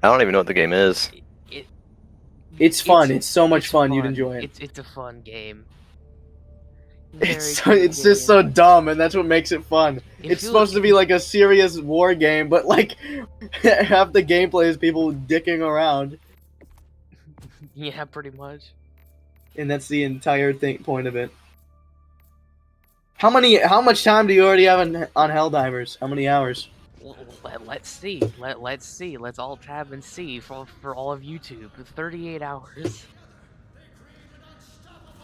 I don't even know what the game is. It, It's fun. It's so much fun. You'd enjoy it. It's a fun game. It's just so dumb, and that's what makes it fun. It's supposed to be like a serious war game, but like half the gameplay is people dicking around. Yeah, pretty much. And that's the entire point of it. How much time do you already have on Helldivers? How many hours? Let's see. Let's see. Let's all tab and see for all of YouTube. 38 hours.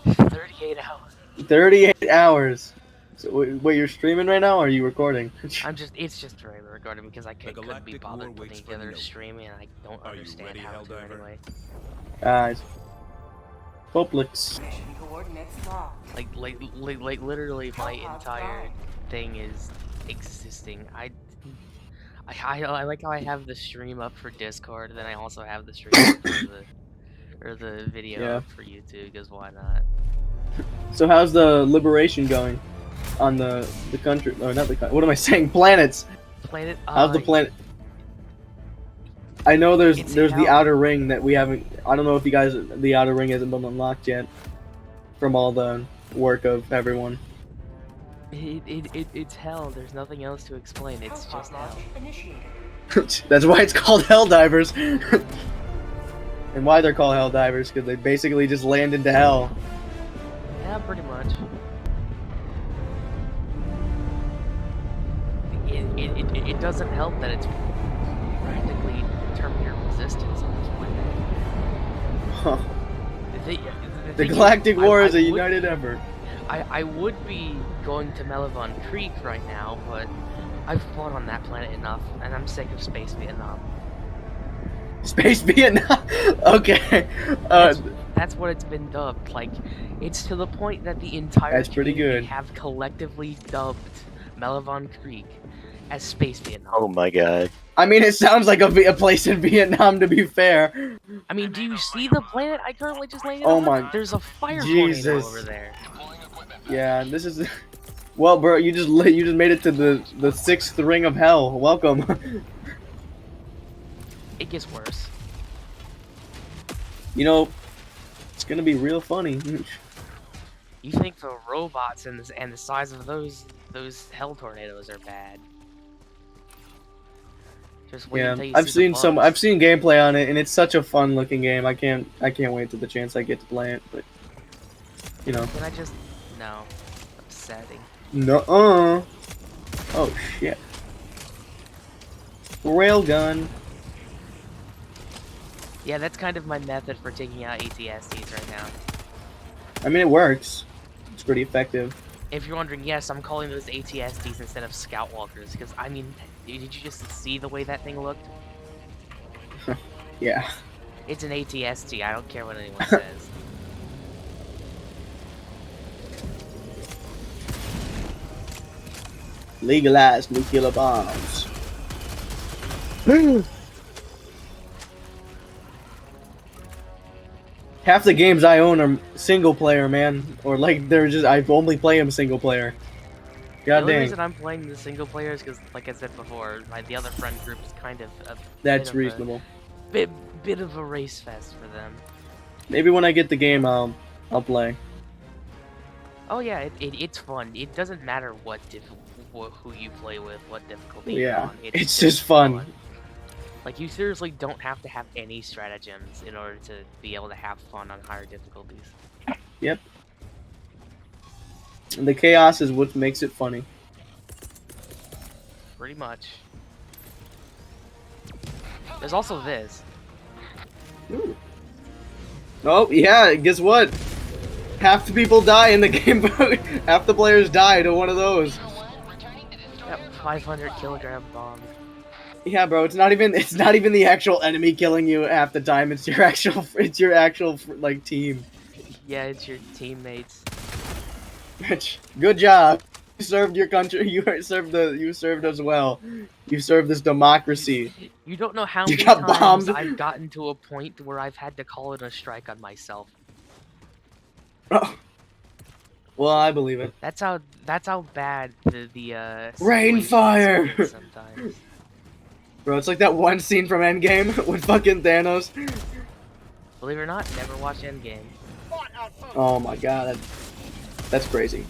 38 hours. 38 hours. So wait, you're streaming right now, or are you recording? It's just regular recording because I couldn't be bothered putting together streaming, and I don't understand how to anyway. Guys. Publix. Like literally my entire thing is existing. I like how I have the stream up for Discord, then I also have the stream up for the video up for YouTube, because why not? So how's the liberation going on the country? Oh, not the country. What am I saying? Planets. Planet. How's the planet? I know there's the outer ring that we haven't. I don't know if you guys, the outer ring hasn't been unlocked yet from all the work of everyone. It's hell. There's nothing else to explain. It's just hell. That's why it's called Helldivers. And why they're called Helldivers, because they basically just land into hell. Yeah, pretty much. It doesn't help that it's practically Terminator resistance on this planet. Huh. The Galactic War is a united effort. I would be going to Melivon Creek right now, but I've fought on that planet enough, and I'm sick of Space Vietnam. Space Vietnam? Okay. That's what it's been dubbed. Like, it's to the point that the entire community have collectively dubbed Melivon Creek as Space Vietnam. Oh my god. I mean, it sounds like a place in Vietnam, to be fair. I mean, do you see the planet I currently just landed on? Oh my... There's a fire tornado over there. Yeah, this is... Well, bro, you just made it to the 6th ring of hell. Welcome. It gets worse. You know, it's gonna be real funny. You think the robots and the size of those hell tornadoes are bad? Just wait until you I've see I've seen gameplay on it, and it's such a fun looking game. I can't wait to the chance I get to play it. But you know. Can I just no? Upsetting. No. Oh shit. Railgun. Yeah, that's kind of my method for taking out ATSTs right now. I mean, it works. It's pretty effective. If you're wondering, yes, I'm calling those ATSTs instead of Scout Walkers, because, I mean, did you just see the way that thing looked? Yeah. It's an ATST, I don't care what anyone says. Legalized nuclear bombs. Half the games I own are single player, man. Or like they're just I only play them single player. God the only dang. reason I'm playing the single player is because, like I said before, the other friend group is kind of that's reasonable. Bit of a race fest for them. Maybe when I get the game, I'll play. Oh yeah, it's fun. It doesn't matter who you play with, what difficulty you're Yeah, on. it's just fun. Like, you seriously don't have to have any stratagems in order to be able to have fun on higher difficulties. Yep. And the chaos is what makes it funny. Pretty much. There's also this. Ooh. Oh, yeah, guess what? Half the people die in the game. Half the players die to one of those. Yep, 500 kilogram bomb. Yeah, bro, it's not even the actual enemy killing you half the time. It's your actual like team. Yeah, it's your teammates. Good job. You served your country. You served us well. You served this democracy. You don't know how many times bombed. I've gotten to a point where I've had to call in a strike on myself. Oh. Well, I believe it. That's how bad the rain fire. Sometimes. Bro, it's like that one scene from Endgame with fucking Thanos. Believe it or not, never watched Endgame. Oh my god, that's crazy.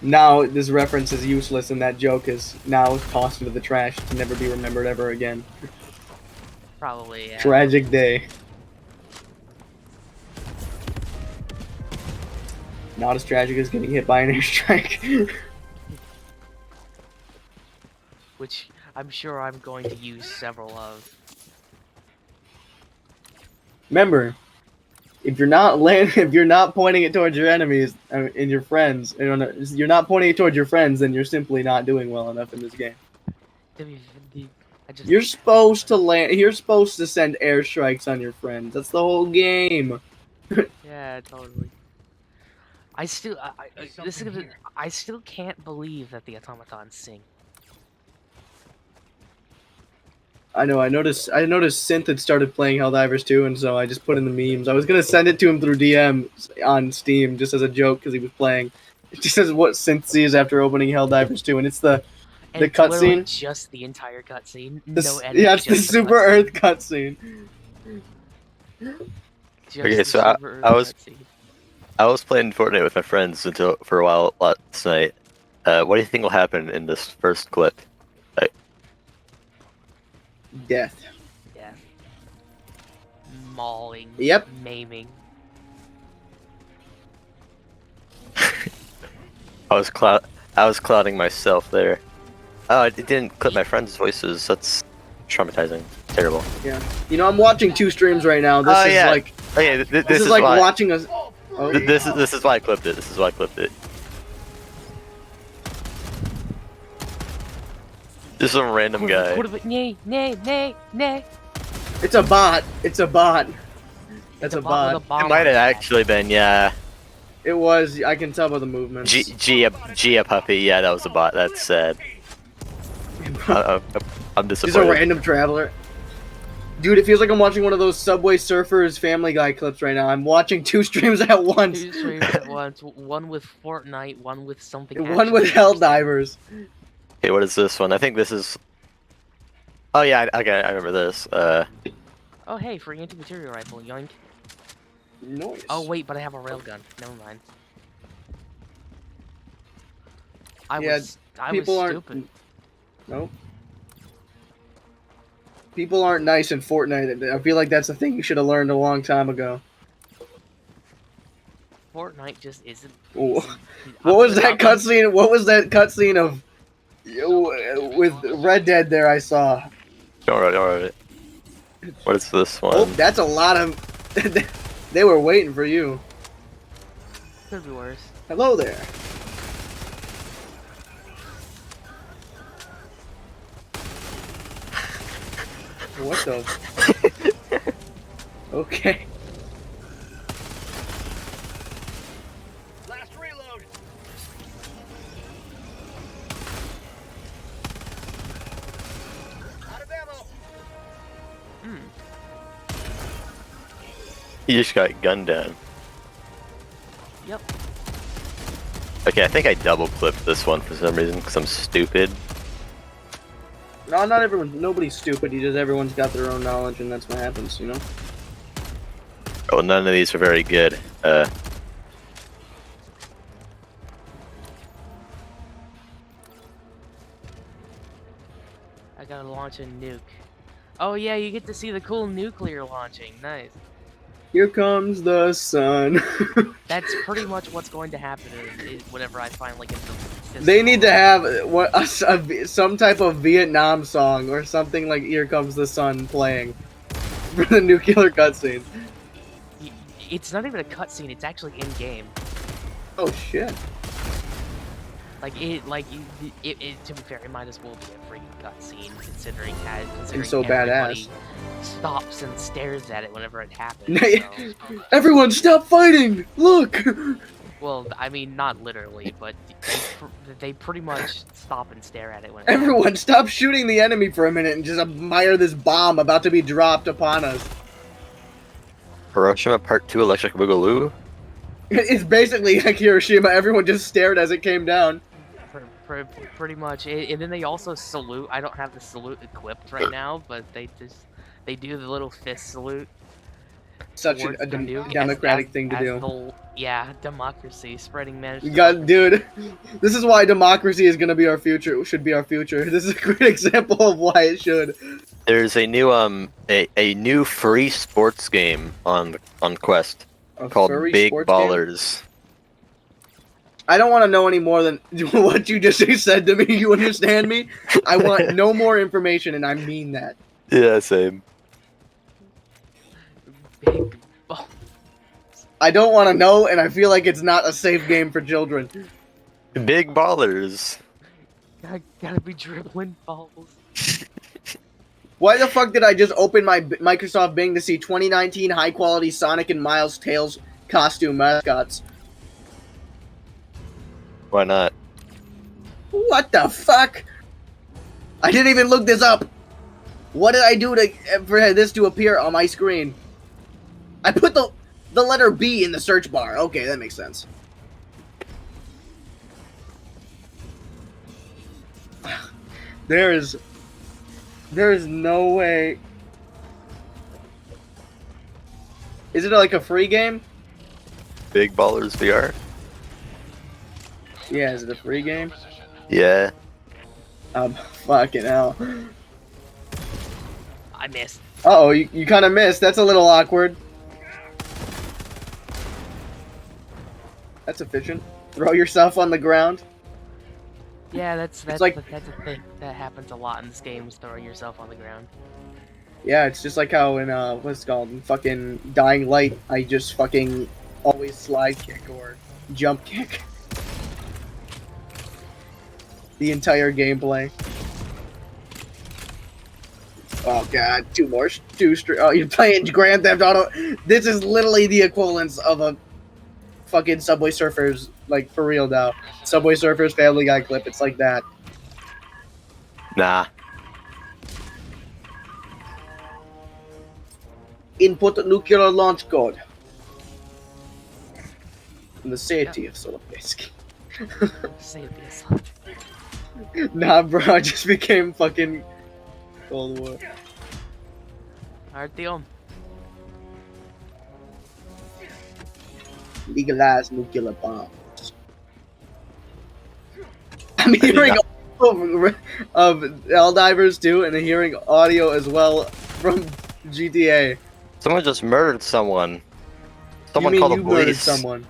Now this reference is useless and that joke is now tossed into the trash to never be remembered ever again. Probably, yeah. Tragic day. Not as tragic as getting hit by an airstrike. Which I'm sure I'm going to use several of. Remember, if you're not if you're not pointing it towards your enemies and your friends, you're not pointing it towards your friends, then you're simply not doing well enough in this game. You're supposed to land. You're supposed to send airstrikes on your friends. That's the whole game. Yeah, totally. I still can't believe that the automatons sing. I know. I noticed Synth had started playing Helldivers 2, and so I just put in the memes. I was gonna send it to him through DM on Steam just as a joke because he was playing. It just says what Synth sees after opening Helldivers 2, and it's the cutscene. Just the entire cutscene. No edit. Yeah, it's the Super Earth cutscene. Okay, so I was playing Fortnite with my friends for a while last night. What do you think will happen in this first clip? Death. Death. Mauling. Yep. Maiming. I was clouding myself there. Oh, it didn't clip my friends' voices. That's traumatizing. Terrible. Yeah. You know, I'm watching 2 streams right now. This is yeah. like. Okay, this is like why, watching a. Oh. This is why I clipped it. This is why I clipped it. Just some random guy. Nay. It's a bot. It's a bot. That's a bot. It might have actually been, yeah. It was. I can tell by the movements. Gia puppy. Yeah, that was a bot. That's sad. I'm disappointed. He's a random traveler. Dude, it feels like I'm watching one of those Subway Surfers Family Guy clips right now. I'm watching 2 streams at once. 2 streams at once. One with Fortnite, one with something. One with Helldivers. Okay, what is this one? I think this is. Oh yeah, okay, I remember this. Oh hey, free anti-material rifle, yoink. Nice. Oh wait, but I have a railgun. Never mind. I was stupid. Nope. People aren't nice in Fortnite. I feel like that's a thing you should have learned a long time ago. Fortnite just isn't. What was that cutscene? What was that cutscene of with Red Dead? There, I saw. Don't worry. What is this one? Oh, that's a lot of. They were waiting for you. Could be worse. Hello there. What the? Okay. Last reload. Out of ammo. You just got gunned down. Yep. Okay, I think I double clipped this one for some reason because I'm stupid. No, not everyone. Nobody's stupid. Everyone's got their own knowledge, and that's what happens, you know. Oh, none of these are very good. I gotta launch a nuke. Oh yeah, you get to see the cool nuclear launching. Nice. Here comes the sun. That's pretty much what's going to happen whenever I finally get the. They need to have some type of Vietnam song or something like "Here Comes the Sun" playing for the nuclear cutscene. It's not even a cutscene; it's actually in game. Oh shit! To be fair, it might as well be a freaking cutscene, considering It's so everybody badass. Stops and stares at it whenever it happens. So. Everyone, stop fighting! Look. Well, I mean, not literally, but they pretty much stop and stare at it when. Everyone, stop shooting the enemy for a minute and just admire this bomb about to be dropped upon us. Hiroshima Part 2 Electric Boogaloo? It's basically like Hiroshima. Everyone just stared as it came down. Pretty much. And then they also salute. I don't have the salute equipped right now, but they do the little fist salute. Such towards a the nuke democratic thing to do. Yeah, democracy, spreading managed. God, dude, this is why democracy is gonna be our future. Should be our future. This is a great example of why it should. There's a new a new free sports game on Quest A called furry Big sports game? Ballers. I don't want to know any more than what you just said to me. You understand me? I want no more information, and I mean that. Yeah, same. Big ball. I don't want to know, and I feel like it's not a safe game for children. Big Ballers. I gotta be dribbling balls. Why the fuck did I just open my Microsoft Bing to see 2019 high-quality Sonic and Miles Tails costume mascots? Why not? What the fuck? I didn't even look this up. What did I do for this to appear on my screen? I put the letter B in the search bar. Okay, that makes sense. There is no way. Is it like a free game? Big Ballers VR. Yeah, is it a free game? Yeah. Fucking hell. I missed. Uh-oh, you kind of missed. That's a little awkward. That's efficient. Throw yourself on the ground. Yeah, that's a thing that happens a lot in this game, is throwing yourself on the ground. Yeah, it's just like how in, what's it called? In fucking Dying Light, I just fucking always slide kick or jump kick. The entire gameplay. Oh god, oh, you're playing Grand Theft Auto. This is literally the equivalence of a fucking Subway Surfers, like, for real now. Subway Surfers Family Guy clip, it's like that. Nah. Input nuclear launch code. In the city of Solovetsky. Save this. Nah, bro, I just became fucking Cold War. Artyom. Legalize nuclear bombs. I'm hearing of Helldivers 2 and hearing audio as well from GTA. Someone just murdered someone. Someone you mean called you the police. murdered someone?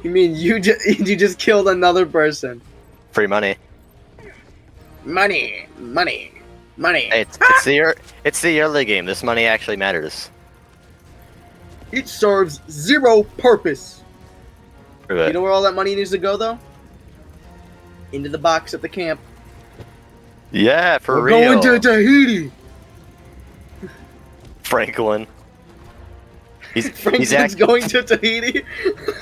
You mean you just killed another person? Free money. Money, money, money. Hey, it's the early game. This money actually matters. It serves zero purpose. For that. You know where all that money needs to go, though? Into the box at the camp. Yeah, for We're real. going to Tahiti. Franklin. Franklin's going to Tahiti.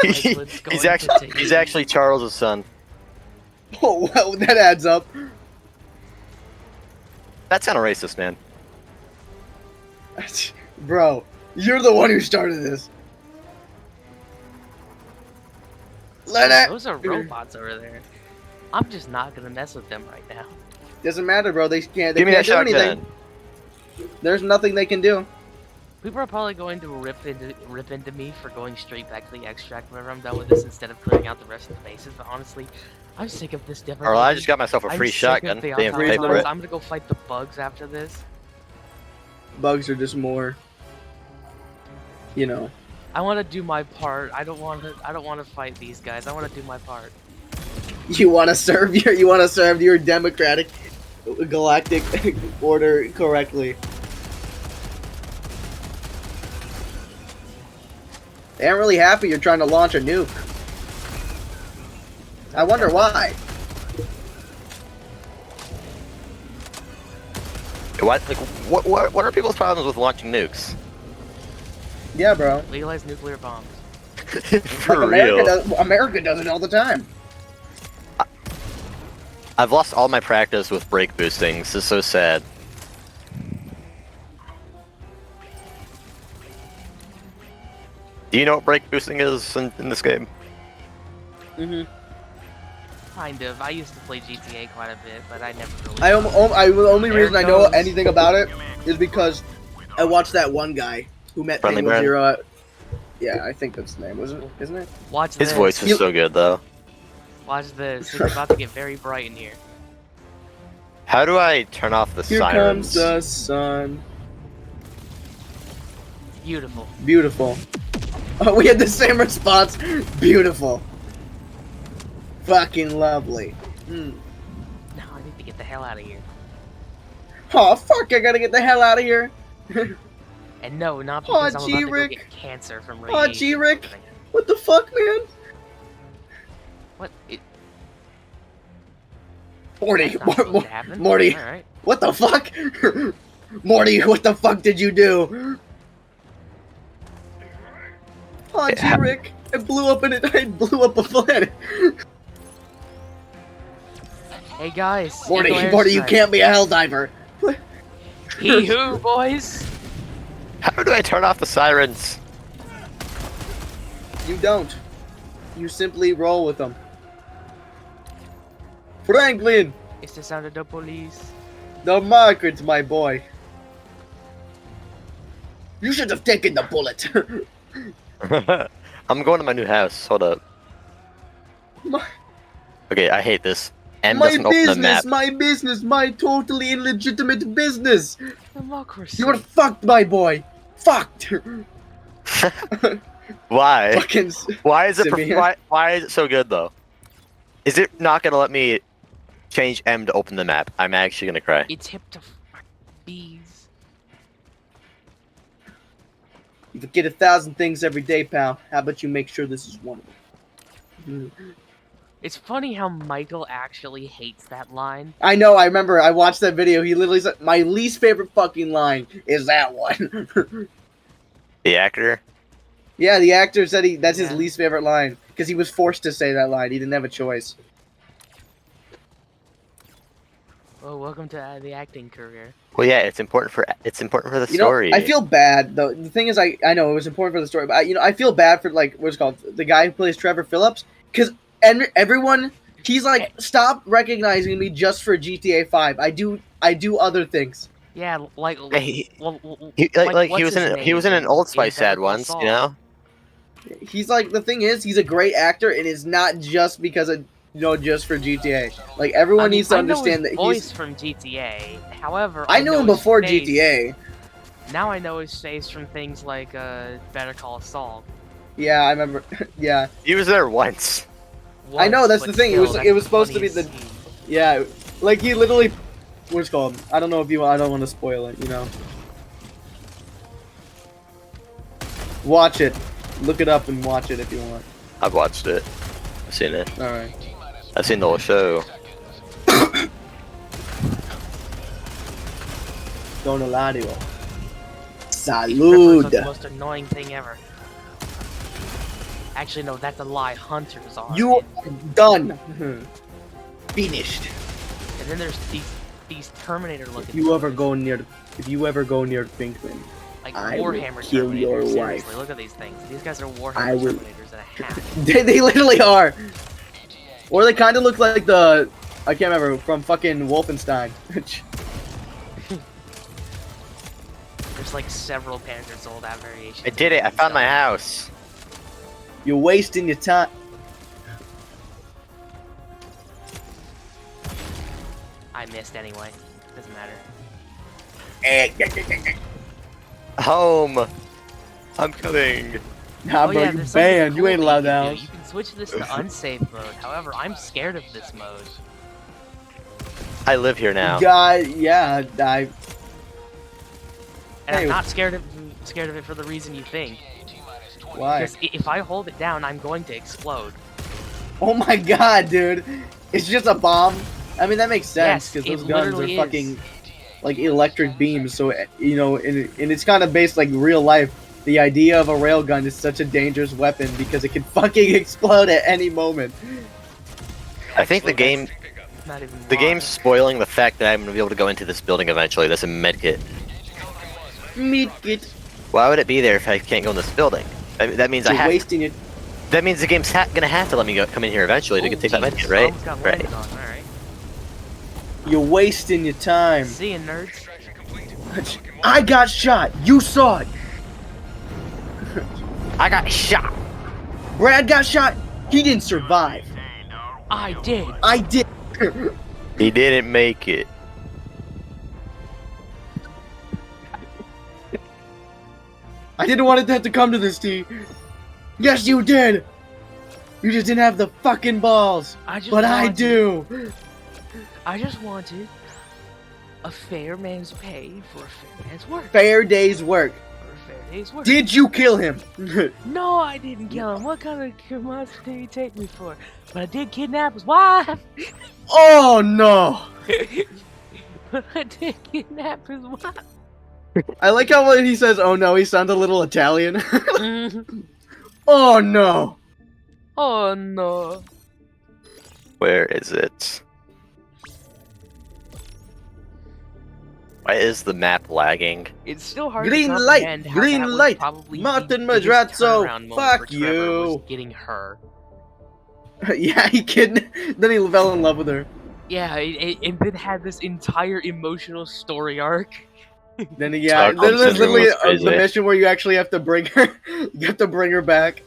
He's actually Charles' son. Oh, well, that adds up. That's kind of racist, man. Bro, you're the one who started this. Those are robots over there. I'm just not gonna mess with them right now. Doesn't matter, bro. They can't. Give me that do anything. shotgun. There's nothing they can do. People are probably going to rip into me for going straight back to the extract whenever I'm done with this instead of clearing out the rest of the bases. But honestly, I'm sick of this different. Or I just got myself a free shotgun. They have to pay for it. I'm gonna go fight the bugs after this. Bugs are just more, you know. I want to do my part. I don't want to fight these guys. I want to do my part. You want to serve your democratic galactic order correctly. They aren't really happy you're trying to launch a nuke. I wonder why. What are people's problems with launching nukes? Yeah, bro. Legalize nuclear bombs. For like real. America does it all the time. I've lost all my practice with brake boosting. This is so sad. Do you know what brake boosting is in this game? Mm-hmm. Kind of. I used to play GTA quite a bit, but I never really. The only There reason it I know goes. anything about it is because I watched that one guy who met Friendly Penguin Brand? Zero. Yeah, I think that's the name, isn't it? Watch His this. voice was so good though. Watch this. It's about to get very bright in here. How do I turn off the Here sirens? comes the sun. Beautiful. Beautiful. Oh, we had the same response. Beautiful. Fucking lovely. Mm. No, I need to get the hell out of here. Oh fuck! I gotta get the hell out of here. And no, not Aw, because I'm about to go G-Rick. get cancer from Aw, radiation. G-Rick. What the fuck, man? What? Morty, That's not supposed to happen. Morty, Alright. what the fuck? Morty, what the fuck did you do? Aw, Yeah. G-Rick, I blew up a planet. Hey guys. Morty, Eagle Morty, you airstrike. can't be a Helldiver. He who, boys? How do I turn off the sirens? You don't. You simply roll with them. Franklin, It's the sound of the police. the market's my boy. You should have taken the bullet. I'm going to my new house. Hold up. My- Okay, I hate this. M my doesn't open the map. business, my totally illegitimate business. Democracy. You're fucked, my boy. Fucked. Why? Fucking. Why is it? Simeon. Why is it so good though? Is it not gonna let me change M to open the map? I'm actually gonna cry. It's hip to bees. You forget 1,000 things every day, pal. How about you make sure this is one of them? It's funny how Michael actually hates that line. I know. I remember. I watched that video. He literally said, "My least favorite fucking line is that one." The actor. Yeah, the actor said that's his Yeah. least favorite line because he was forced to say that line. He didn't have a choice. Well, welcome to the acting career. Well, yeah, it's important for the You know, story. I feel bad though. The thing is, I know it was important for the story, but I feel bad for like what's it called the guy who plays Trevor Phillips because everyone he's like stop recognizing me just for GTA 5. I do other things. Yeah, like He- well, he what's was his in he was in name an Old in Spice Better ad Call once, Saul. you know. He's like the thing is he's a great actor and it's not just because of just for GTA. Like everyone needs to understand that I know his he's. voice from GTA. However, I knew him his before face- GTA. Now I know his face from things like Better Call Saul. Yeah, I remember. Yeah, He was there once. I know, that's but the thing, it still, was- that's it was the supposed to be funniest the- scene. yeah. Like he literally. What's it called? I don't know if you. I don't want to spoil it. You know. Watch it. Look it up and watch it if you want. I've watched it. I've seen it. All right. I've seen the whole show. Don't lie to you. Tripper's Salud. the most annoying thing ever. Actually, no, that's a lie. Hunters are. You are done. Finished. And then there's these Terminator looking. If you ever go near Pinkman, like I will Warhammer kill Terminators. your Seriously, wife. look at these things. These guys are I Warhammer will- Terminators in a hat. they literally are. Or they kind of look like the I can't remember from fucking Wolfenstein. There's like several Panzer sold-out variations. I did it. I found my house. You're wasting your time. I missed anyway. Doesn't matter. Home. I'm coming. Nah, Oh, bro, yeah, you there's something banned. You cool ain't that allowed can that do. house. You can switch this to unsafe mode. However, I'm scared of this mode. I live here now. God, yeah, I. And Hey. I'm not scared of it for the reason you think. Why? Because if I hold it down, I'm going to explode. Oh my god, dude! It's just a bomb. I mean, that makes sense Yes, because it those guns are literally fucking is. like electric beams. So and it's kind of based like real life. The idea of a railgun is such a dangerous weapon because it can fucking explode at any moment. I think the Actually, game, that's not even the why. game's spoiling the fact that I'm gonna be able to go into this building eventually. That's a medkit. Meat it. Why would it be there if I can't go in this building? That means I You're have. wasting it. That means the game's gonna have to let me come in here eventually to take that medkit, right? Almost got Right. landed on. All right. You're wasting your time. See you, nerds. Extraction complete. I got shot. You saw it. I got shot. Brad got shot. He didn't survive. I did. I did. He didn't make it. I didn't want it to have to come to this, T. Yes, you did. You just didn't have the fucking balls. But I do. I just wanted a fair man's pay for a fair man's work. Fair day's work. For a fair day's work. Did you kill him? No, I didn't kill him. What kind of monster did he take me for? But I did kidnap his wife. Oh no. But I did kidnap his wife. I like how when he says, "Oh no," he sounds a little Italian. Oh no. Oh no. Where is it? Why is the map lagging? It's still hard Green to light, comprehend how green that was light. probably Martin the biggest Madrazo, turnaround moment fuck for Trevor was you. getting her. Yeah, he kidnapped. Then he fell in love with her. Yeah, and then had this entire emotional story arc. Then yeah, Stockholm then there's Syndrome literally was crazy. the mission where you actually have to bring her. You have to bring her back.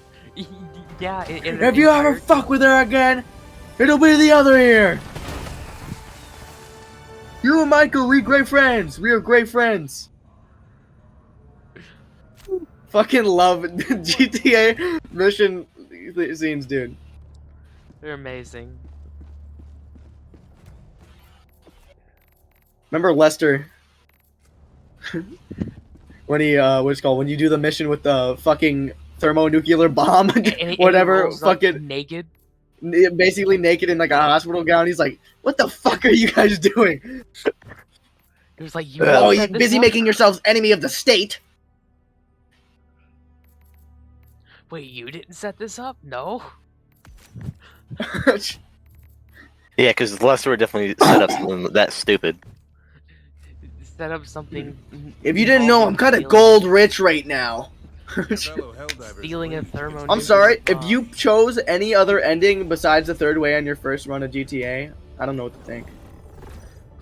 Yeah. If you ever fuck with her again, it'll be the other ear. You and Michael, we great friends. We are great friends. Fucking love GTA mission scenes, dude. They're amazing. Remember Lester? When he what's it called? When you do the mission with the fucking thermonuclear bomb, And he whatever, rolls up fucking naked. basically naked in like a hospital gown. He's like, "What the fuck are you guys doing? It was like you. Oh, set you this busy up? making yourselves enemy of the state." Wait, you didn't set this up? No. Yeah, because Lester would definitely set up something that stupid. Set up something. If you didn't know, I'm kind of gold rich right now. Stealing a thermo. I'm sorry, if you chose any other ending besides the third way on your first run of GTA, I don't know what to think.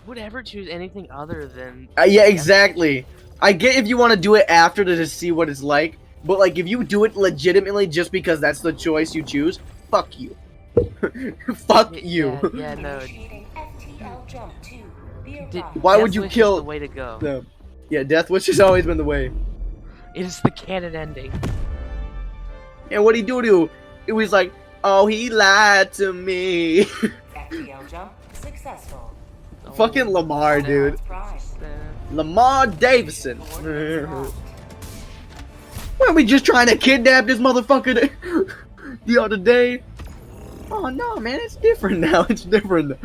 Who would ever choose anything other than? Yeah, exactly. I get if you want to do it after to just see what it's like, but like if you do it legitimately just because that's the choice you choose, fuck you. Fuck you. Yeah, no. Why would Death you Wish is kill the way to go? them? Yeah, Death Wish has always been the way. It is the canon ending. And what he do? It was like, oh, he lied to me. FTL jump successful. Fucking Lamar, dude. Lamar Davison. Weren't we just trying to kidnap this motherfucker the other day? Oh no, man, it's different now. It's different.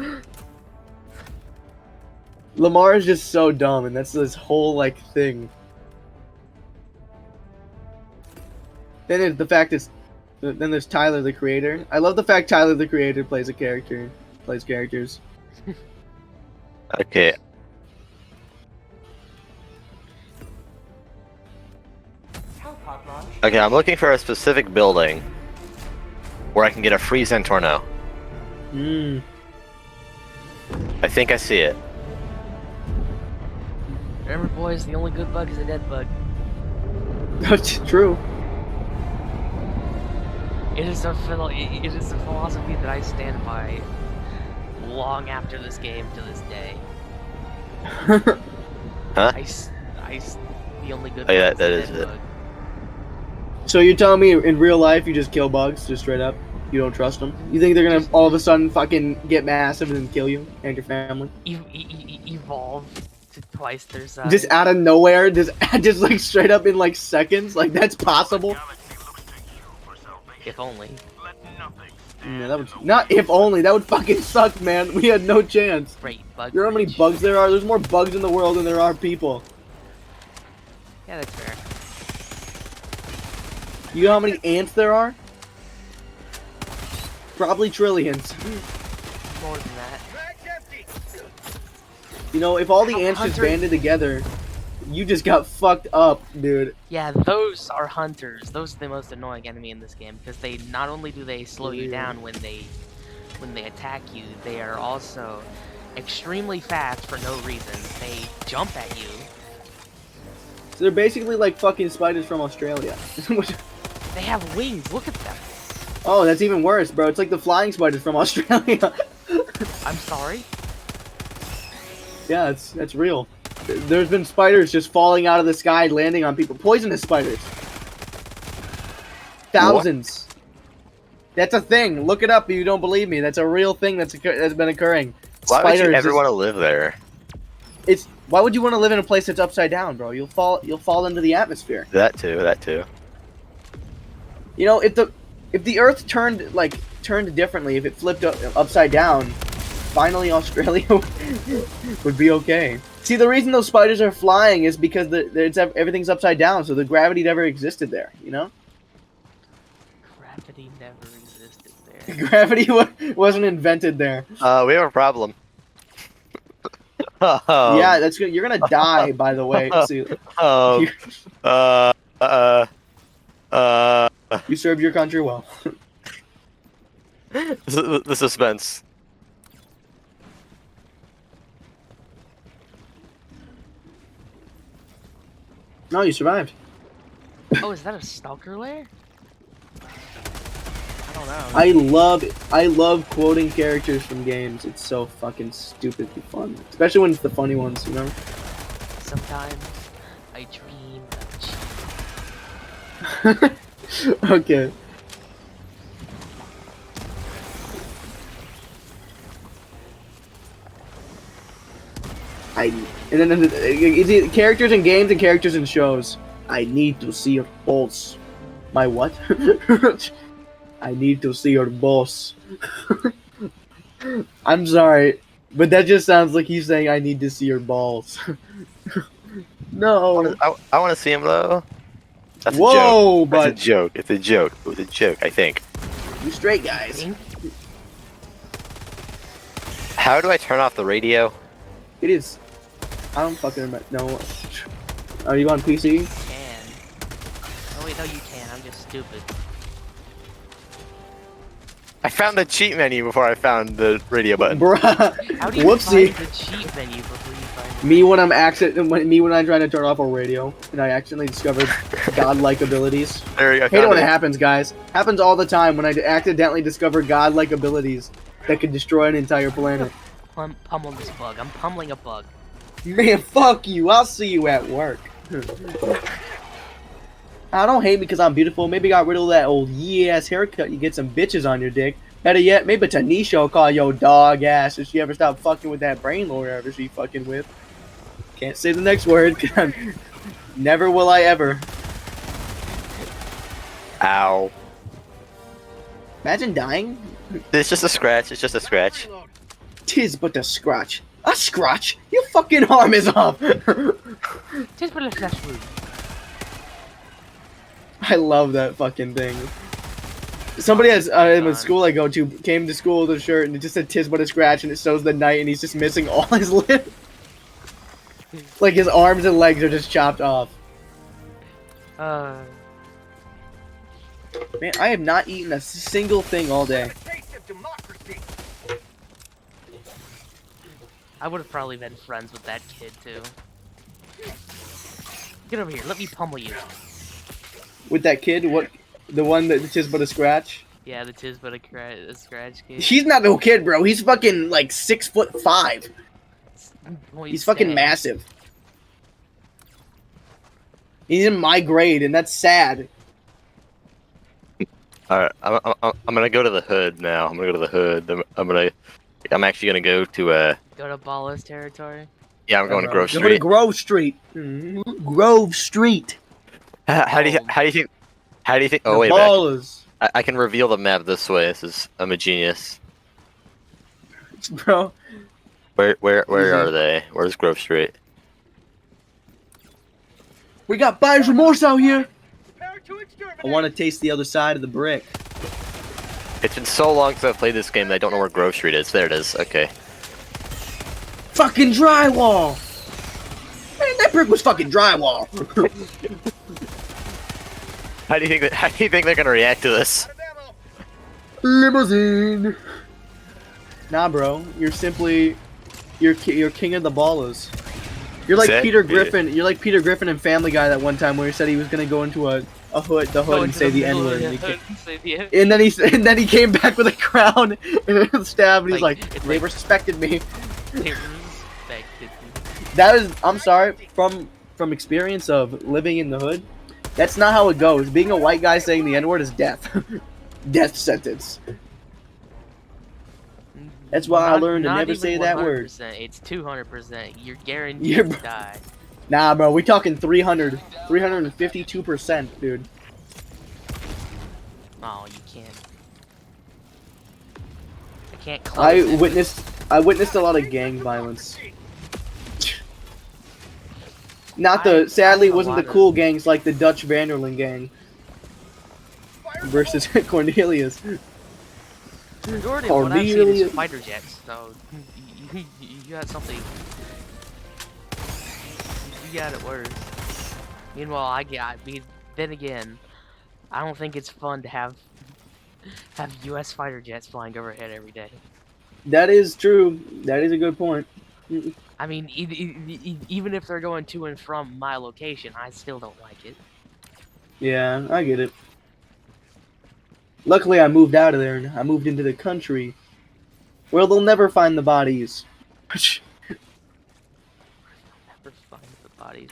Lamar is just so dumb, and that's this whole like thing. Then there's the fact is, then there's Tyler the Creator. I love the fact Tyler the Creator plays characters. Okay. Okay, I'm looking for a specific building where I can get a free Zentorno. I think I see it. Remember, boys, the only good bug is a dead bug. That's true. It is a philosophy that I stand by long after this game to this day. Huh? The only good Oh, yeah, bug that is is a dead it. bug. So you're telling me in real life you just kill bugs, just straight up? You don't trust them? You think they're gonna all of a sudden fucking get massive and then kill you and your family? Evolve to twice their size. Just out of nowhere, just like straight up in like seconds? Like that's possible? If only. Yeah, that would not if only. That would fucking suck, man. We had no chance. Great bug. You know how many reach. bugs there are? There's more bugs in the world than there are people. Yeah, that's fair. You know how many ants there are? Probably trillions. More than that. You know, if all the ants just Hunter- banded together, You just got fucked up, dude. Yeah, those are hunters. Those are the most annoying enemy in this game because they not only do they slow you down when they attack you, they are also extremely fast for no reason. They jump at you. So they're basically like fucking spiders from Australia. They have wings. Look at them. Oh, that's even worse, bro. It's like the flying spiders from Australia. I'm sorry. Yeah, that's real. There's been spiders just falling out of the sky, landing on people. Poisonous spiders. Thousands. That's a thing. Look it up if you don't believe me. That's a real thing that's been occurring. Why would you Spiders ever want to live there? Why would you want to live in a place that's upside down, bro? You'll fall into the atmosphere. That too. You know, if the Earth turned differently, if it flipped upside down, finally Australia would be okay. See, the reason those spiders are flying is because everything's upside down, so the gravity never existed there. You know? Gravity never existed there. Gravity wasn't invented there. We have a problem. Yeah, that's good. You're gonna die, by the way. See, you served your country well. The suspense. No, you survived. Oh, is that a stalker lair? I don't know. I love quoting characters from games. It's so fucking stupidly fun, especially when it's the funny ones, you know. Sometimes I dream of cheating. Okay. And then characters in games and characters in shows. I need to see your balls. My what? I need to see your balls. I'm sorry, but that just sounds like he's saying I need to see your balls. No. I want to see him though. That's Whoa, a joke. That's a joke. It's a joke. It was a joke, I think. You straight guys. How do I turn off the radio? It is. I don't fucking remember. No. Are you on PC? You can. Oh wait, no, you can. I'm just stupid. I found the cheat menu before I found the radio button. Bruh. How do you Whoopsie. find the cheat menu before you find it? Me when I'm trying to turn off a radio and I accidentally discovered godlike abilities. There we go. I hate it when it happens, guys. Happens all the time when I accidentally discover godlike abilities that could destroy an entire planet. Pummel this bug. I'm pummeling a bug. Man, fuck you. I'll see you at work. I don't hate because I'm beautiful. Maybe got rid of that old yee-ass haircut. You get some bitches on your dick. Better yet, maybe Tanisha will call your dog ass if she ever stop fucking with that brain lord ever she fucking with. Can't say the next word. Never will I ever. Ow. Imagine dying. It's just a scratch. It's just a scratch. Tis but a scratch. A scratch? Your fucking arm is off. Tis but a flesh wound. I love that fucking thing. Somebody has in the school I go to came to school with a shirt and it just said "tis but a scratch" and it shows the knight and he's just missing all his limbs. Like his arms and legs are just chopped off. Man, I have not eaten a single thing all day. I would have probably been friends with that kid too. Get over here. Let me pummel you. With that kid, what? The one that tis but a scratch? Yeah, the tis but a scratch kid. He's not no kid, bro. He's fucking like 6'5". Well, He's fucking sad. massive. He's in my grade, and that's sad. Alright, I'm gonna go to the hood now. I'm gonna go to the hood. I'm actually gonna go to Go to Ballas territory. yeah, I'm going to Grove Go to Street. Grove Street. Grove Street. How do you think? Oh The wait a minute. ballers. I can reveal the map this way. I'm a genius. Bro. Where Easy. are they? Where's Grove Street? We got buyer's remorse out here. Prepare to exterminate. I want to taste the other side of the brick. It's been so long since I've played this game that I don't know where Grove Street is. There it is. Okay. Fucking drywall. Man, that That brick was fucking drywall. How do you think they're gonna react to this? Out of ammo. Limousine. Nah, bro. You're simply, you're king of the ballers. You're like Sick, Peter dude. Griffin. You're like Peter Griffin in Family Guy that one time where he said he was gonna go into the hood, and say the N word. And then he came back with a crown and a stab, and he's like, they respected me. They respected me. That is, I'm sorry, from experience of living in the hood, that's not how it goes. Being a white guy saying the N word is death, death sentence. That's why I learned to never say that word. It's 200%. You're guaranteed Yeah, to bro. die. Nah, bro, we talking 352%, dude. Oh, you can't. I can't close it. I witnessed a lot of gang violence. Not sadly, it wasn't the cool gangs like the Dutch Vanderlyn gang versus Cornelius. Majority of what I've seen is fighter jets, so you got something. You got it worse. Meanwhile, then again, I don't think it's fun to have U.S. fighter jets flying overhead every day. That is true. That is a good point. I mean, even if they're going to and from my location, I still don't like it. Yeah, I get it. Luckily, I moved out of there and I moved into the country where they'll never find the bodies. Never find the bodies.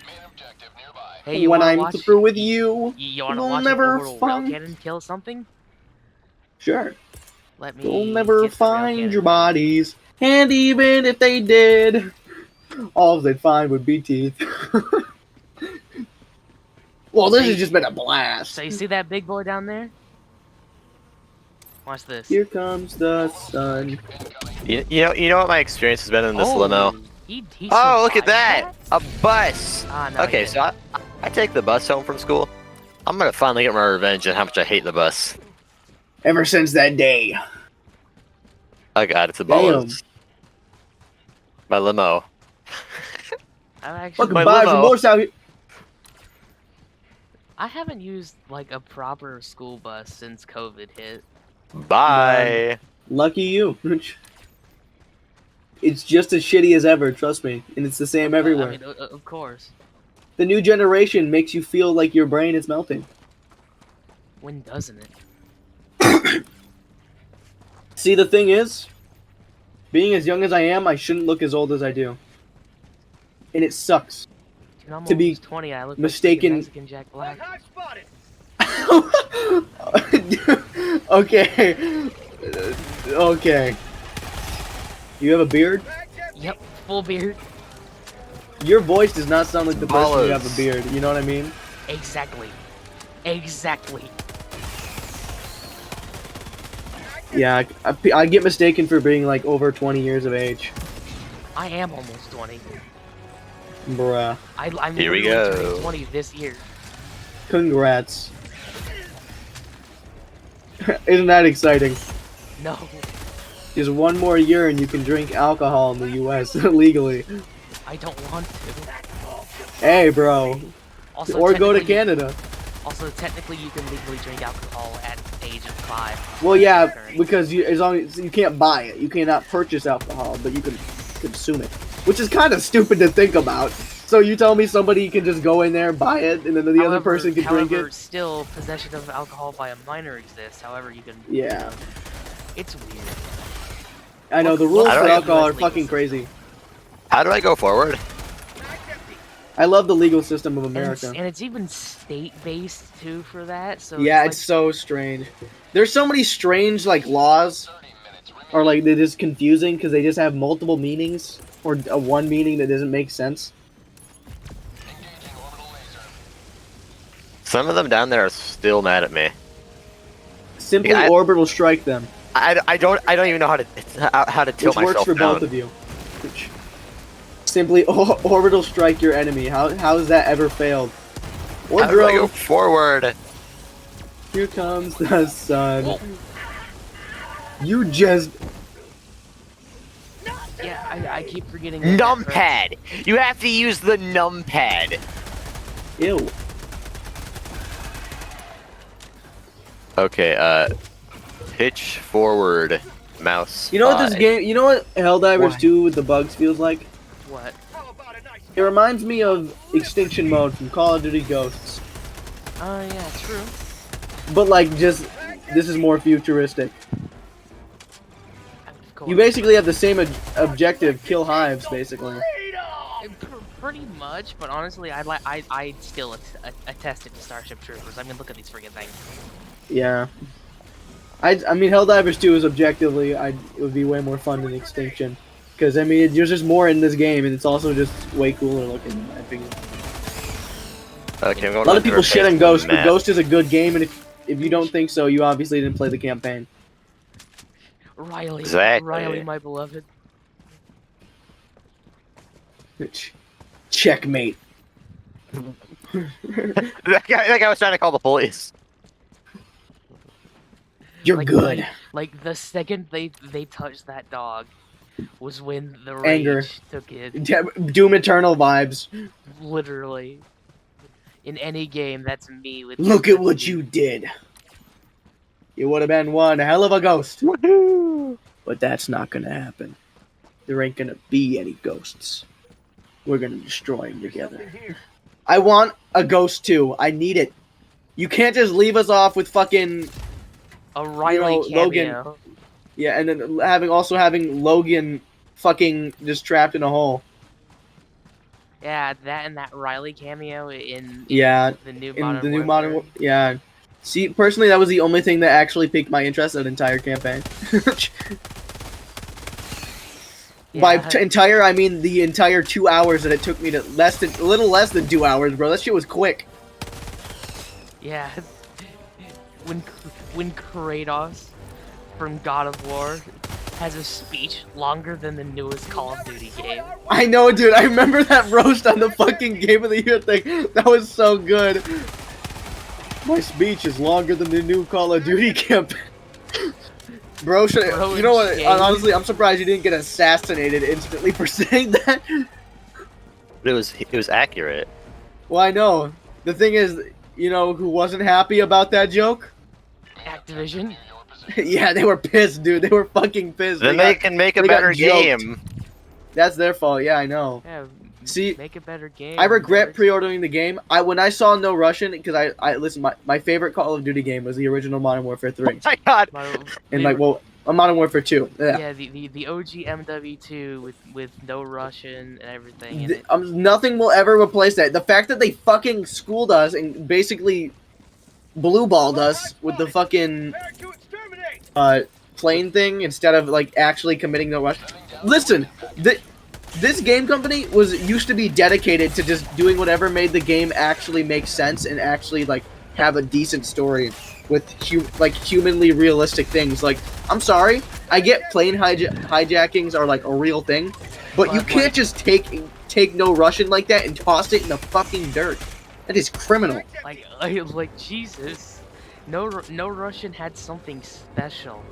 Hey, When I'm through with you, you wanna they'll watch never an orbital find. rail cannon kill something? Sure. Let me. They'll never get the rail find cannon. your bodies, and even if they did, all they'd find would be teeth. Well, this has just been a blast. So you see that big boy down there? Watch this. Here comes the sun. You know what my experience has been in this limo? He Oh, look at survived that! A bus! Ah, no, Okay, he so I take the bus home from school. I'm gonna finally get my revenge on how much I hate the bus. Ever since that day. Oh god, it's a Damn. bus. My limo. I'm actually, Fucking My buy limo. remorse out here. I haven't used like a proper school bus since COVID hit. Bye! Lucky you. It's just as shitty as ever, trust me. And it's the same everywhere. I mean, of course. The new generation makes you feel like your brain is melting. When doesn't it? See, the thing is, being as young as I am, I shouldn't look as old as I do. And it sucks. Dude, I'm To be almost 20. I look mistaken- like Mexican Jack Black. Hot spotted. Okay. Okay. You have a beard? Yep, full beard. Your voice does not sound like the person who have a Ballas. beard. You know what I mean? Exactly. Exactly. Yeah, I get mistaken for being like over 20 years of age. I am almost 20. Bruh. I'm Here we literally go. turning 20 this year. Congrats. Isn't that exciting? No. Just one more year and you can drink alcohol in the US legally. I don't want to. Hey, bro. Also, Or go to technically- Canada. Also, technically, you can legally drink alcohol at the age of 5. Well, yeah, Currently. because as long as you can't buy it, you cannot purchase alcohol, but you can consume it, which is kind of stupid to think about. So you tell me somebody can just go in there, buy it, and then the other person can drink However, it? still, possession of alcohol by a minor exists. However, you can. Yeah, It's weird. I know the rules I for don't alcohol are even- fucking crazy. How do I go forward? I love the legal system of And America. it's even state-based too for that. So Yeah, it's it's so strange. There's so many strange like laws, or like they're just confusing because they just have multiple meanings or a one meaning that doesn't make sense. Some of them down there are still mad at me. Simply Yeah, orbital strike them. I don't even know how to tilt Which works myself for down. both of you. Simply orbital strike your enemy. How has that ever failed? Or How do I go drone. forward? Here comes the sun. You just yeah, keep forgetting that Numpad! You have to use the numpad! Ew. Okay, pitch forward, mouse. You know what this I. game? You know what Helldivers Why? 2 with the bugs feels like? What? How about a nice It reminds me of Extinction Mode from Call of Duty Ghosts, Oh yeah, true. but like just this is more futuristic. Of course. You basically have the same objective: kill hives, basically. Pretty much, but honestly, I'd still attest it to Starship Troopers. I mean, look at these freaking things. Yeah. I mean, Helldivers 2 is objectively, it would be way more fun than Extinction. Because, I mean, there's just more in this game, and it's also just way cooler looking, in my opinion. Okay, I'm going A lot of to people shit replace on Ghost, the but map. Ghost is a good game, and if you don't think so, you obviously didn't play the campaign. Riley, Exactly. Riley, my beloved. Checkmate. that guy was trying to call the police. You're Like, good. Like the second they touched that dog was when the rage Anger. took it. Doom Eternal vibes. Literally. In any game, that's me with. Look at what you did. You would have been one hell of a ghost. But that's not gonna happen. There ain't gonna be any ghosts. We're gonna destroy them together. I want a Ghost 2. I need it. You can't just leave us off with fucking A Riley Logan. cameo. yeah, and then having Logan fucking just trapped in a hole. Yeah, that and that Riley cameo in Yeah, the new in Modern the new Warfare. modern. Yeah. See, personally, that was the only thing that actually piqued my interest in the entire campaign. By Yeah. entire, I mean the entire 2 hours that it took me to a little less than 2 hours, bro. That shit was quick. Yeah. When Kratos from God of War has a speech longer than the newest Call of Duty game. I know, dude. I remember that roast on the fucking Game of the Year thing. That was so good. My speech is longer than the new Call of Duty campaign. Bro, Bro, you know what? Jay. Honestly, I'm surprised you didn't get assassinated instantly for saying that. But it was accurate. Well, I know. The thing is, you know who wasn't happy about that joke? Activision. Yeah, they were pissed, dude. They were fucking pissed. Then they got- can make a they got better joked. game. That's their fault. Yeah, I know. Yeah. See, Make a better game. I regret Dark. pre-ordering the game. When I saw no Russian, because I listen. My favorite Call of Duty game was the original Modern Warfare 3, Oh my god! and like, well, Modern Warfare 2. Yeah. Yeah, the OG MW2 with no Russian and everything in it. Nothing will ever replace that. The fact that they fucking schooled us and basically blue balled us with the fucking Prepare to exterminate. plane thing instead of like actually committing no Russian. Listen, this game company used to be dedicated to just doing whatever made the game actually make sense and actually like have a decent story with humanly realistic things. Like, I'm sorry, I get plane hijackings are like a real thing, but you But, can't like- just take no Russian like that and toss it in the fucking dirt. That is criminal. Like Jesus. No Russian had something special.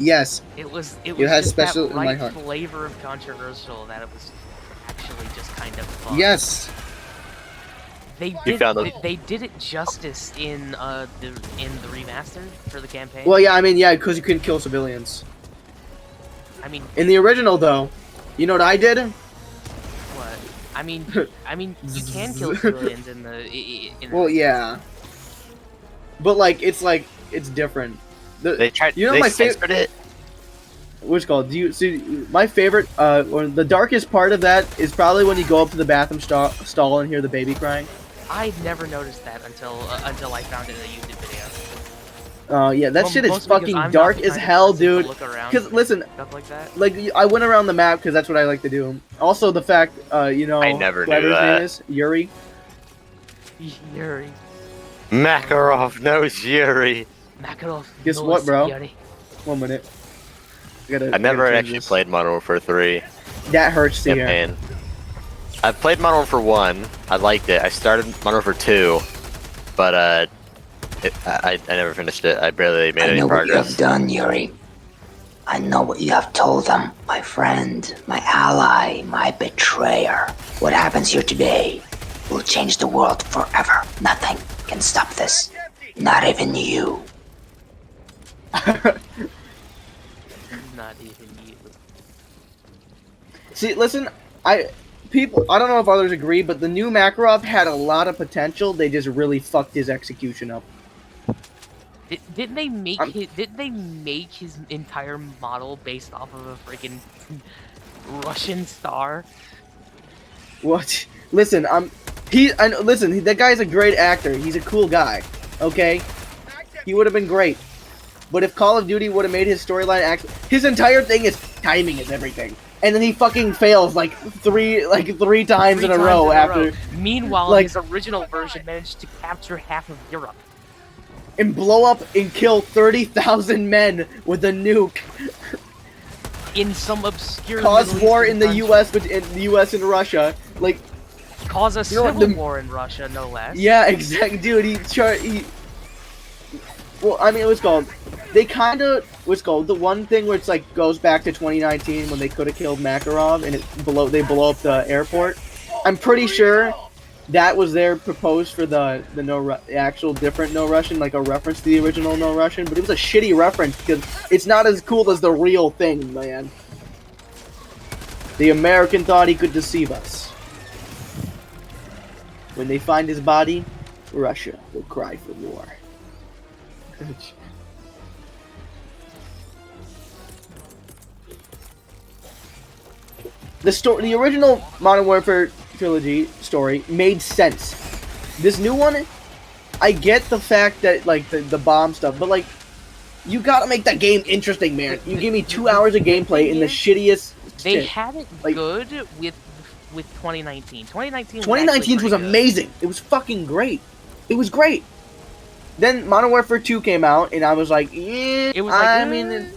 Yes, It was has just special that in my right heart. flavor of controversial that it was actually just kind of fun. yes. They You did. found them. They did it justice in the remaster for the campaign. Well, yeah, I mean, yeah, because you couldn't kill civilians. I mean, In the original, though, you know what I did? what? I mean, you can kill civilians in the. Well, yeah. But it's different. They tried. You know they my censored it. What's it called? Do you see my favorite? Or the darkest part of that is probably when you go up to the bathroom stall and hear the baby crying. I never noticed that until I found it in a YouTube video. Yeah, that Well, shit is mostly because fucking I'm not dark the as kind of hell, person to dude. look around Because listen, stuff like that. like I went around the map because that's what I like to do. Also, the fact, you know, I never knew whoever his that. name is, Yuri. Yuri. Makarov knows Yuri. Makarov. Guess knows what, bro? Yuri. 1 minute. I never actually played Modern Warfare 3 That hurts to hear. campaign. I played Modern Warfare 1. I liked it. I started Modern Warfare 2, but I never finished it. I barely made any progress. done, Yuri. I know what you have told them, my friend, my ally, my betrayer. What happens here today will change the world forever. Nothing can stop this. Not even you. Not even you. See, listen, I don't know if others agree, but the new Makarov had a lot of potential. They just really fucked his execution up. Didn't they make his entire model based off of a freaking Russian star? What? Listen, listen, that guy's a great actor. He's a cool guy. Okay? He would have been great. But if Call of Duty would have made his storyline his entire thing is timing is everything. And then he fucking fails like three times in a row after. Meanwhile, like, his original version managed to capture half of Europe. And blow up and kill 30,000 men with a nuke. In some obscure Cause Middle war Eastern in the country. U.S. in the U.S. and Russia. Like, Cause a you know civil war in Russia, no less. yeah, exactly, dude. Well, I mean, what's called? They kind of the one thing where it's like goes back to 2019 when they could have killed Makarov and they blow up the airport. I'm pretty sure that was their proposed for the actual different No Russian, like a reference to the original No Russian, but it was a shitty reference because it's not as cool as the real thing, man. The American thought he could deceive us. When they find his body, Russia will cry for war. The original Modern Warfare trilogy story made sense. This new one, I get the fact that like the bomb stuff, but like you gotta make that game interesting, man. You give me 2 hours of gameplay in the shittiest. They shit. had it Like, good with 2019. 2019 was amazing. It was fucking great. It was great. Then Modern Warfare 2 came out, and I was like, yeah. It was like, I mean,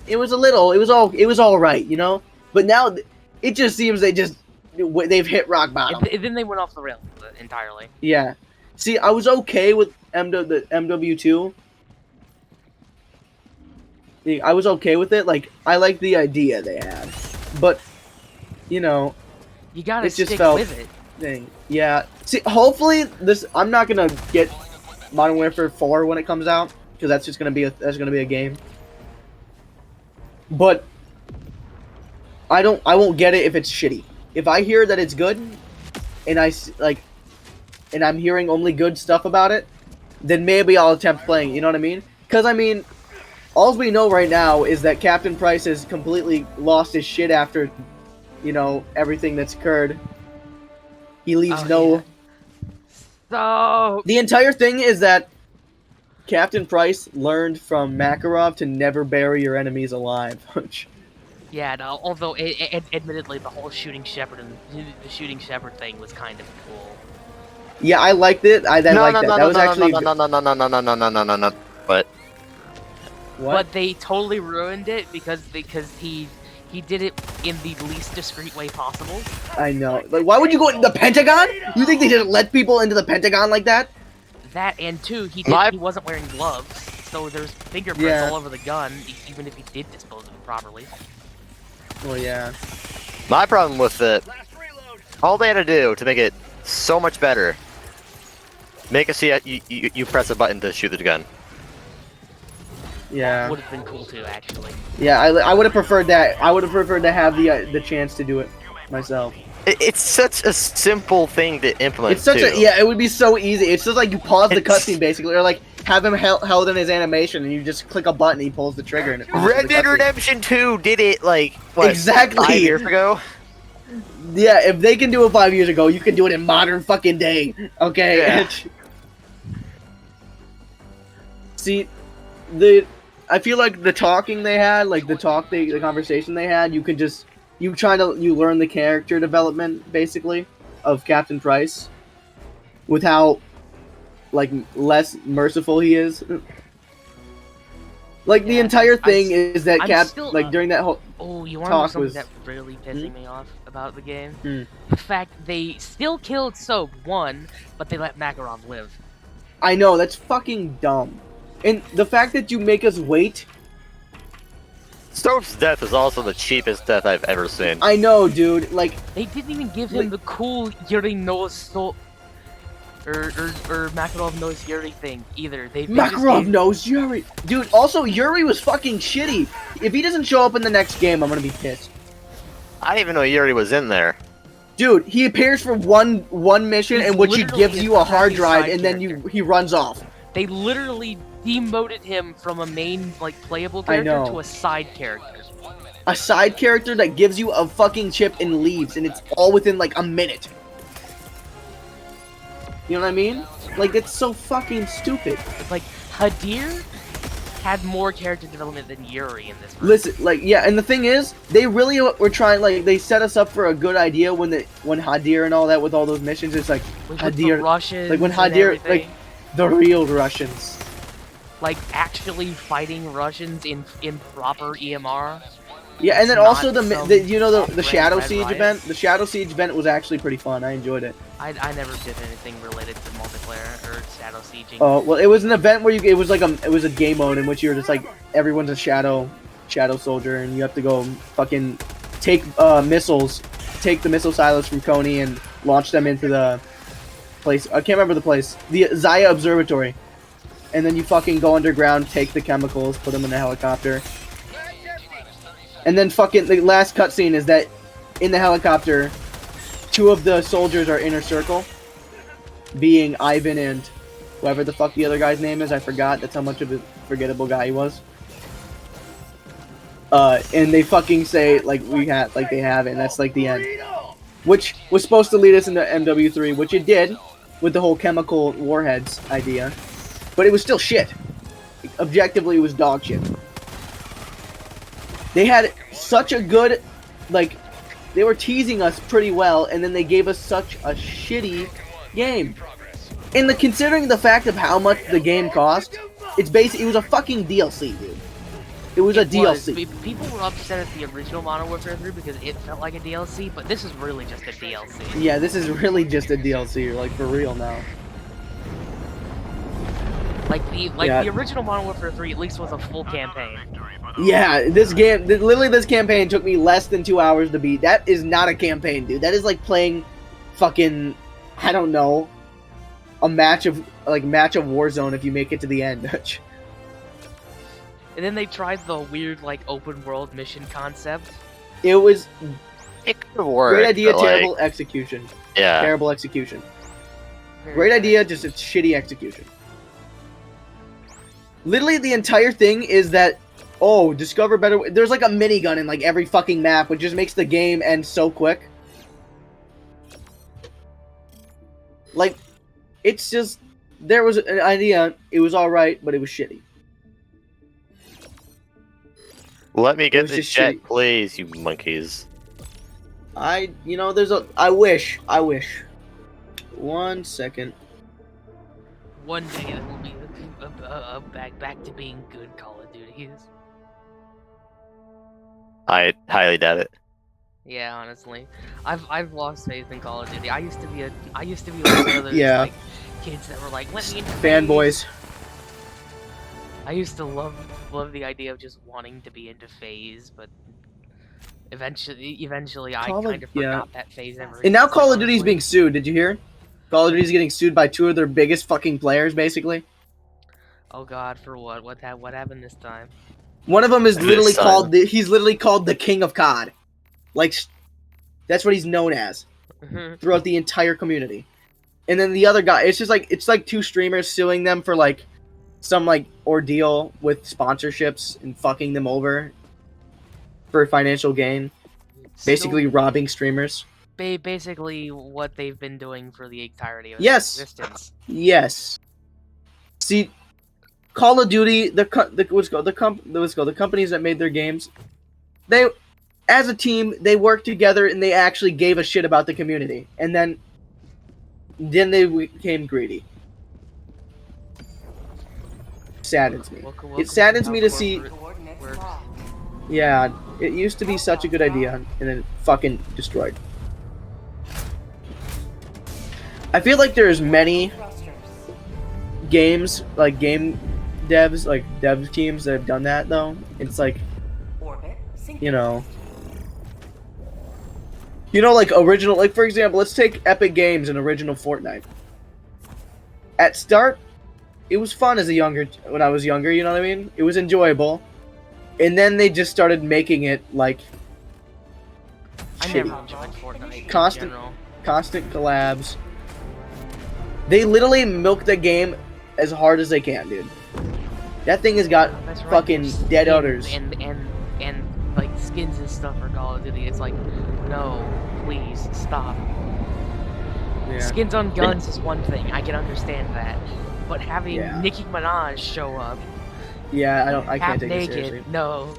it was all right, you know. But now, it just seems they've hit rock bottom. And then they went off the rails entirely. Yeah. See, I was okay with the MW2. I was okay with it. Like, I liked the idea they had, but you know, you gotta it just stick felt with it. Thing. Yeah. See, hopefully I'm not gonna get Modern Warfare 4 when it comes out because that's just gonna be a game. But I won't get it if it's shitty. If I hear that it's good, and I'm hearing only good stuff about it, then maybe I'll attempt playing. You know what I mean? Because I mean, all we know right now is that Captain Price has completely lost his shit after, you know, everything that's occurred. He leaves Yeah. So The entire thing is that Captain Price learned from Makarov to never bury your enemies alive. yeah, no, although admittedly the whole shooting shepherd thing was kind of cool. Yeah, I liked it. I liked that. That was actually No. But what? But they totally ruined it because he did it in the least discreet way possible. I know. Like, why would you go into the Pentagon? You think they just let people into the Pentagon like that? That and two, he wasn't wearing gloves, so there's fingerprints all over the gun, even if he did dispose of it properly. Well, yeah. my problem with it, all they had to do to make it so much better, make it see you press a button to shoot the gun. Yeah. Would have been cool too, actually. Yeah, I would have preferred that. I would have preferred to have the chance to do it myself. It's such a simple thing to implement. It's such too. it would be so easy. It's just like you pause the cutscene basically, or like have him held in his animation, and you just click a button, and he pulls the trigger, and it finishes Red the Dead cutscene. Redemption 2 did it like what, Exactly. 5 years ago. Yeah, if they can do it 5 years ago, you can do it in modern fucking day. Okay. Yeah. See, I feel like the talking they had, like the conversation they had, you learn the character development basically of Captain Price, with how like less merciful he is. Like the entire thing is that during that whole you want to know talk something was that really pissing me off about the game? Hmm. The fact they still killed Soap, but they let Makarov live. I know, that's fucking dumb. And the fact that you make us wait Storm's death is also the cheapest death I've ever seen. I know, dude. Like, They didn't even give him the cool Yuri knows so or Makarov knows Yuri thing either. They just Makarov gave- knows Yuri. Dude, also, Yuri was fucking shitty. If he doesn't show up in the next game, I'm gonna be pissed. I didn't even know Yuri was in there. Dude, he appears for one mission He's in which he literally gives a you a hard crappy drive side and then character. he runs off. They literally demoted him from a main like playable I character know. to a side character. A side character that gives you a fucking chip and leaves, and it's all within like a minute. You know what I mean? Like, it's so fucking stupid. Like Hadir had more character development than Yuri in this. Version. Listen, like, yeah, and the thing is, they really were trying, like, they set us up for a good idea when Hadir and all that with all those missions. It's like, With Hadir, the Russians, like when and Hadir, everything. like, the real Russians. Like actually fighting Russians in proper EMR. Yeah, and then It's also not the some you know the Red Shadow Red Siege Riot. event. The Shadow Siege event was actually pretty fun. I enjoyed it. I never did anything related to multiplayer or Shadow Sieging. Oh well, it was an event where it was like it was a game mode in which you were just like everyone's a shadow soldier, and you have to go fucking take missiles, take the missile silos from Coney and launch them into the place. I can't remember the place. The Zaya Observatory. And then you fucking go underground, take the chemicals, put them in a helicopter. And then fucking the last cutscene is that in the helicopter, 2 of the soldiers are inner circle, being Ivan and whoever the fuck the other guy's name is. I forgot. That's how much of a forgettable guy he was. And they fucking say like they have it, and that's like the end. Which was supposed to lead us into MW3, which it did, with the whole chemical warheads idea. But it was still shit. Objectively, it was dog shit. They had such a good, like, they were teasing us pretty well, and then they gave us such a shitty game. And considering the fact of how much the game cost, it was a fucking DLC, dude. It was a DLC. People were upset at the original Modern Warfare 3 because it felt like a DLC, but this is really just a DLC. Yeah, this is really just a DLC, like, for real now. Like the original Modern Warfare 3 at least was a full campaign. Yeah, this campaign took me less than 2 hours to beat. That is not a campaign, dude. That is like playing fucking, I don't know, a match of Warzone if you make it to the end. And then they tried the weird like open world mission concept. It was It could work. great idea, but, terrible execution. Yeah. Terrible execution. Great idea, just a shitty execution. Literally, the entire thing is that, discover better. There's like a minigun in like every fucking map, which just makes the game end so quick. Like, it's just, there was an idea, it was alright, but it was shitty. Let me It get was the just jet, shitty. please, you monkeys. I wish. 1 second. One day it will be back to being good Call of Duties. I highly doubt it. Yeah, honestly, I've lost faith in Call of Duty. I used to be like one of those Yeah. like kids that were like, let me into Fanboys. I used to love the idea of just wanting to be into phase, but eventually I kind of forgot that phase ever. And now existed, Call of Duty's honestly. being sued, did you hear? Call of Duty's getting sued by 2 of their biggest fucking players, basically. Oh god, for what? What happened this time? One of them is This literally time. he's literally called the King of COD. Like, that's what he's known as throughout the entire community. And then the other guy, it's like 2 streamers suing them for like some like ordeal with sponsorships and fucking them over for financial gain. Basically robbing streamers. Basically what they've been doing for the entirety of Yes. their existence. Yes. See, Call of Duty, the companies that made their games, they, as a team, they worked together and they actually gave a shit about the community. And then they became greedy. Saddens me. It saddens me to see. Coordinates Works. locked. Yeah, it used to be such a good idea, and then fucking destroyed. I feel like there's many Thrusters. games, like game devs, like dev teams that have done that though. It's like, Orbit. you know. You know, like original, like for example, let's take Epic Games and original Fortnite. At start, it was fun when I was younger, you know what I mean? It was enjoyable. And then they just started making it like I shitty. never enjoyed Fortnite Constant- in general. Constant collabs. They literally milk the game as hard as they can, dude. That thing has got That's right, fucking there's dead skins udders. And like skins and stuff for Call of Duty. It's like, no, please stop. Yeah. Skins on guns is one thing. I can understand that, but having Yeah. Nicki Minaj show up Yeah, I half can't take it seriously. naked, no,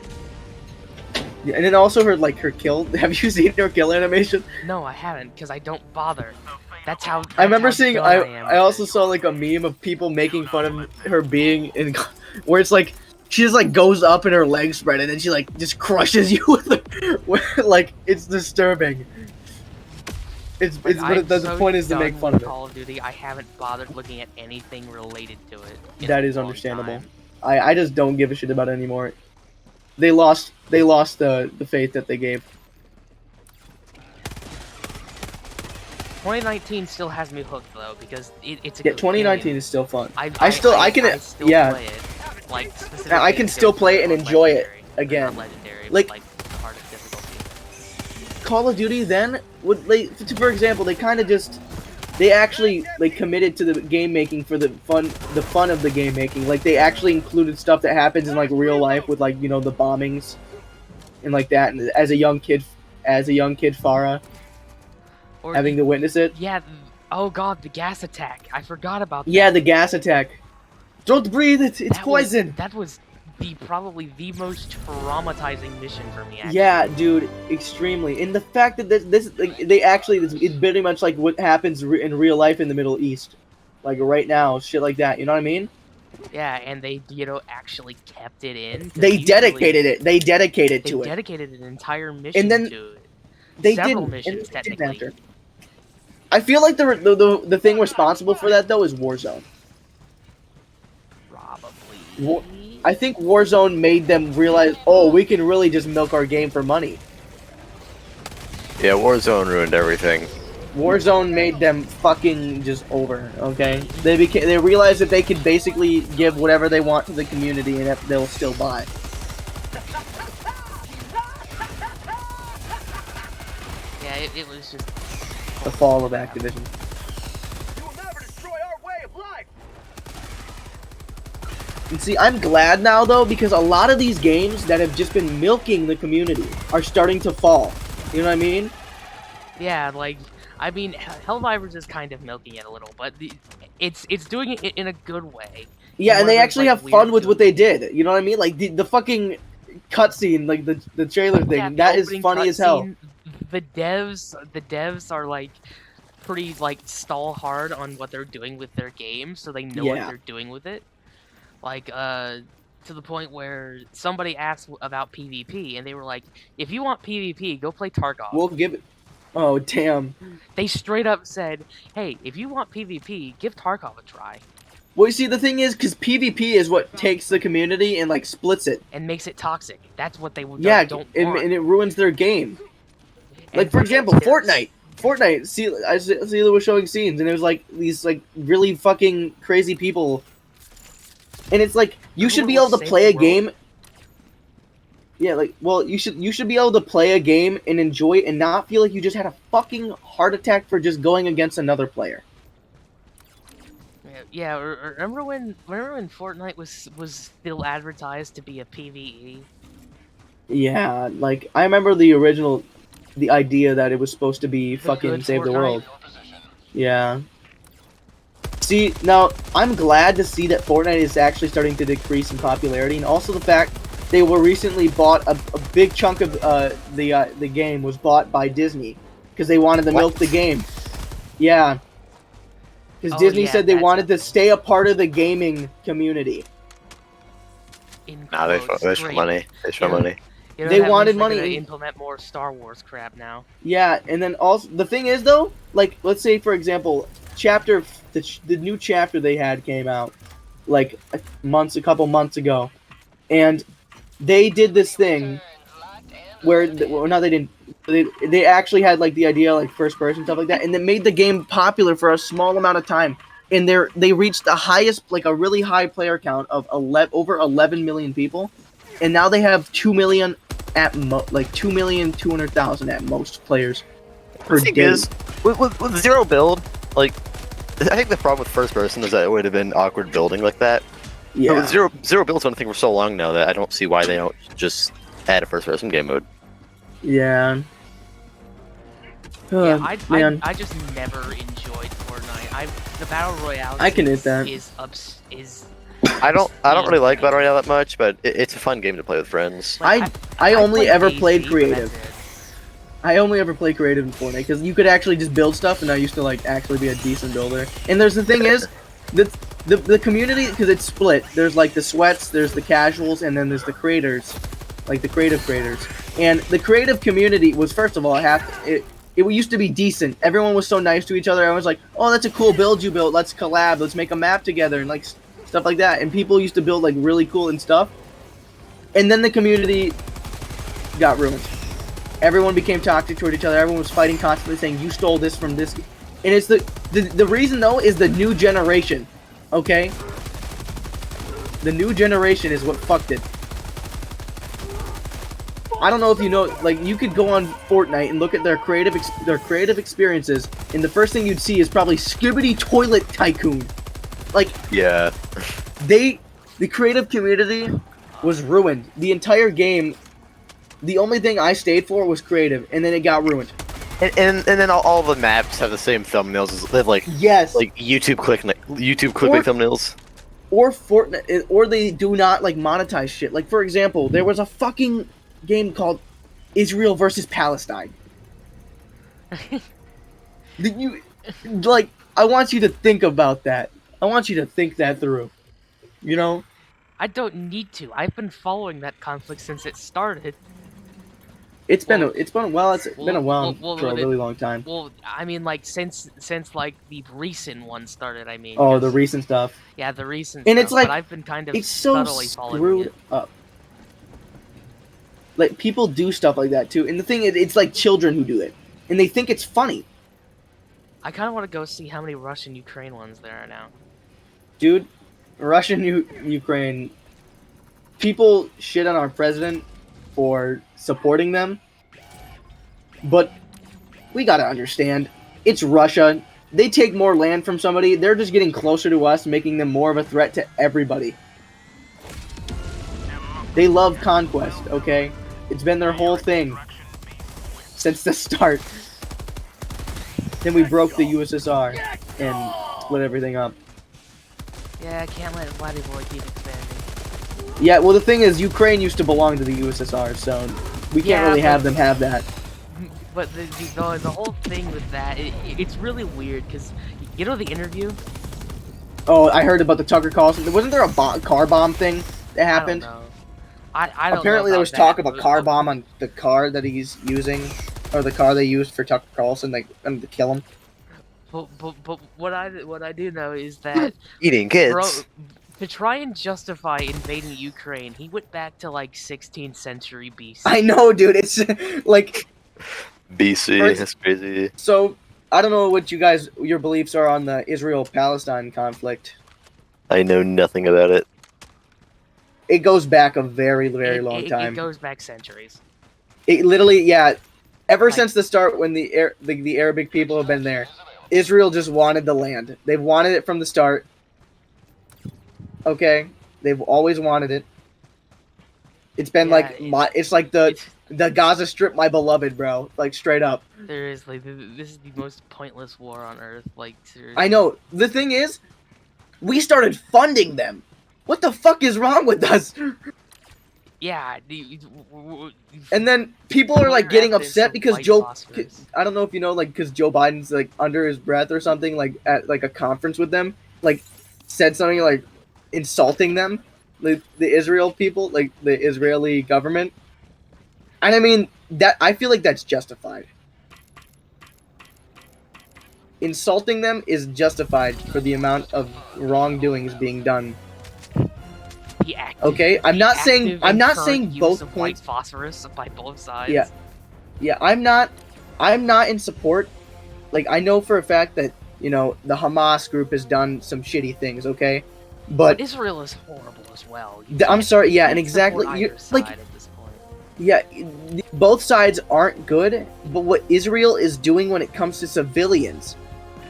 Yeah, and then also her kill. Have you seen her kill animation? no, I haven't, because I don't bother. That's how. I remember that's how seeing. dumb I am. I also saw like a meme of people making fun of her being in, where it's like she just like goes up and her legs spread and then she like just crushes you with her, like it's disturbing. It's Like, I'm the so point is to done make fun with of it. Call of Duty, I haven't bothered looking at anything related to it. in That a is long understandable. time. I just don't give a shit about it anymore. They lost the faith that they gave. 2019 still has me hooked though because it's a Yeah, good 2019 game. is still fun. I I still yeah. play it. Like specifically, I can it still goes play for and not enjoy it legendary, or again. not legendary, Like- but like the hardest difficulty. Call of Duty then would like for example they kind of just they actually like committed to the game making for the fun of the game making. Like they actually included stuff that happens in like real life with like, you know, the bombings and like that, and as a young kid Farah Or having to witness it. yeah, oh god, the gas attack. I forgot about that. Yeah, the gas attack. Don't breathe it. It's That poison. That was probably the most traumatizing mission for me. Actually. Yeah, dude, extremely. And the fact that this like, they actually it's very much like what happens in real life in the Middle East, like right now, shit like that. You know what I mean? Yeah, and they actually kept it in. 'cause They usually dedicated it. They dedicated They to it. dedicated an entire mission And then to it. They Several didn't. missions, and they didn't technically. after. I feel like the thing responsible for that though is Warzone. Probably. I think Warzone made them realize, oh, we can really just milk our game for money. Yeah, Warzone ruined everything. Warzone made them fucking just over. Okay, they realized that they could basically give whatever they want to the community and that they'll still buy. Yeah, it was just. The fall of Activision. You will never destroy our way of life. And see, I'm glad now though because a lot of these games that have just been milking the community are starting to fall. You know what I mean? Yeah, like I mean, Helldivers is kind of milking it a little, but it's doing it in a good way. Yeah, One and they of those, actually like, have fun weird with what they did. You know what I mean? Like the fucking cutscene, like the trailer thing, Yeah, the that is opening funny as hell. cutscene, the devs are like pretty like stall hard on what they're doing with their game, so they know what Yeah. they're doing with it. Like to the point where somebody asked about PvP, and they were like, "If you want PvP, go play Tarkov." We'll give it. Oh damn. They straight up said, "Hey, if you want PvP, give Tarkov a try," Well, you see, the thing is, because PvP is what takes the community and like splits it. and makes it toxic. That's what they Yeah, don't and, want. and it ruins their game. Like And for example, it's- Fortnite. Fortnite. See, Celia was showing scenes, and it was like these like really fucking crazy people. And it's like you should be able to Save play a the world. game. Yeah, like you should be able to play a game and enjoy it and not feel like you just had a fucking heart attack for just going against another player. Yeah, remember when Fortnite was still advertised to be a PvE? Yeah, like I remember the idea that it was supposed to be fucking good save the Fortnite. world. Yeah. See, now I'm glad to see that Fortnite is actually starting to decrease in popularity, and also the fact they were recently bought a big chunk of the game was bought by Disney because they wanted to What? milk the game. Yeah. Because Oh, Disney yeah, said they that's- wanted to stay a part of the gaming community. In Nah, they quotes, show great. money. They show Yeah. money. You know, They that wanted means they're gonna money. implement more Star Wars crap now. Yeah, and then also the thing is though, like let's say for example, the new chapter they had came out like a couple months ago, and they did this thing well, no, they didn't. They actually had like the idea like first person stuff like that, and it made the game popular for a small amount of time. And they reached the highest, like a really high player count of over 11 million people, and now they have 2 million like 2,200,000 at most players per The thing day. is, with zero build, like, I think the problem with first person is that it would have been awkward building like that. But Yeah, with zero build's been a thing for so long now that I don't see why they don't just add a first person game mode. yeah. Yeah, Man, I just never enjoyed Fortnite. The battle royale. I can hit that. Is I don't really like Battle Royale that much, but it's a fun game to play with friends. like, I only played ever DayZ, played but creative. that's it. I only ever play creative in Fortnite because you could actually just build stuff, and I used to like actually be a decent builder. And there's the thing is, the community, because it's split. There's like the sweats, there's the casuals, and then there's the creators, like the creative creators. And the creative community was, first of all, it used to be decent. Everyone was so nice to each other. Everyone was like, "Oh, that's a cool build you built. Let's collab. Let's make a map together," and like stuff like that. And people used to build like really cool and stuff. And then the community got ruined. Everyone became toxic toward each other. Everyone was fighting constantly, saying, "You stole this from this." And it's the reason though is the new generation. Okay, the new generation is what fucked it. I don't know if you know, like, you could go on Fortnite and look at their creative experiences, and the first thing you'd see is probably Skibbity Toilet Tycoon. Like, Yeah. the creative community was ruined. The entire game, the only thing I stayed for was creative, and then it got ruined. And then all the maps have the same thumbnails. They have like Yes. YouTube clickbait thumbnails. Or Fortnite, or they do not like monetize shit. Like, for example, there was a fucking game called Israel versus Palestine. I want you to think about that. I want you to think that through. You know? I don't need to. I've been following that conflict since it started. It's been Well, a while for a really long time. Well, I mean, like since like the recent one started. I mean. Oh, the 'cause- recent stuff. Yeah, the recent. And stuff, it's like, but I've been kind of It's so subtly following screwed it. up. Like, people do stuff like that too, and the thing is, it's like children who do it, and they think it's funny. I kind of want to go see how many Russian Ukraine ones there are now. Dude, Russian Ukraine, people shit on our president for supporting them, but we gotta understand, it's Russia. They take more land from somebody, they're just getting closer to us, making them more of a threat to everybody. They love conquest, okay? It's been their whole thing since the start. Then we broke the USSR and split everything up. Yeah, I can't let Vladimir keep expanding. Yeah, well, the thing is, Ukraine used to belong to the USSR, so we can't Yeah, really have but- them have that. But the whole thing with that, it's really weird because you know the interview. Oh, I heard about the Tucker Carlson. Wasn't there a car bomb thing that happened? I don't know. I don't Apparently, know there was about talk that, of a but- car bomb on the car that he's using, or the car they used for Tucker Carlson, like to kill him. But what I do know is that Eating kids. to try and justify invading Ukraine, he went back to like 16th century BC. I know, dude. It's like, BC. First- That's crazy. so. I don't know what your beliefs are on the Israel-Palestine conflict. I know nothing about it. It goes back a very, very long It time. goes back centuries. It literally, yeah. Ever Like- since the start, when the Arabic people have been there, Israel just wanted the land. They've wanted it from the start. Okay, they've always wanted it. It's been Yeah, it's like the It's- Gaza Strip, my beloved, bro. Like, straight up. There is like this is the most pointless war on earth. Like seriously. I know. The thing is, we started funding them. What the fuck is wrong with us? Yeah. And then people are like We're getting evidence upset of because white Joe. phosphorus. I don't know if you know, like, because Joe Biden's like under his breath or something, like at like a conference with them, like said something like insulting them, the Israel people, like the Israeli government. And I mean that I feel like that's justified. Insulting them is justified for the amount of wrongdoings being done. The active, Okay, I'm the not saying active and current saying use both of points. white phosphorus by both sides. Yeah, I'm not in support. Like, I know for a fact that, you know, the Hamas group has done some shitty things, okay? But Israel is horrible as well. I'm sorry, yeah, and can't support exactly, either like, side at this point. yeah, both sides aren't good, but what Israel is doing when it comes to civilians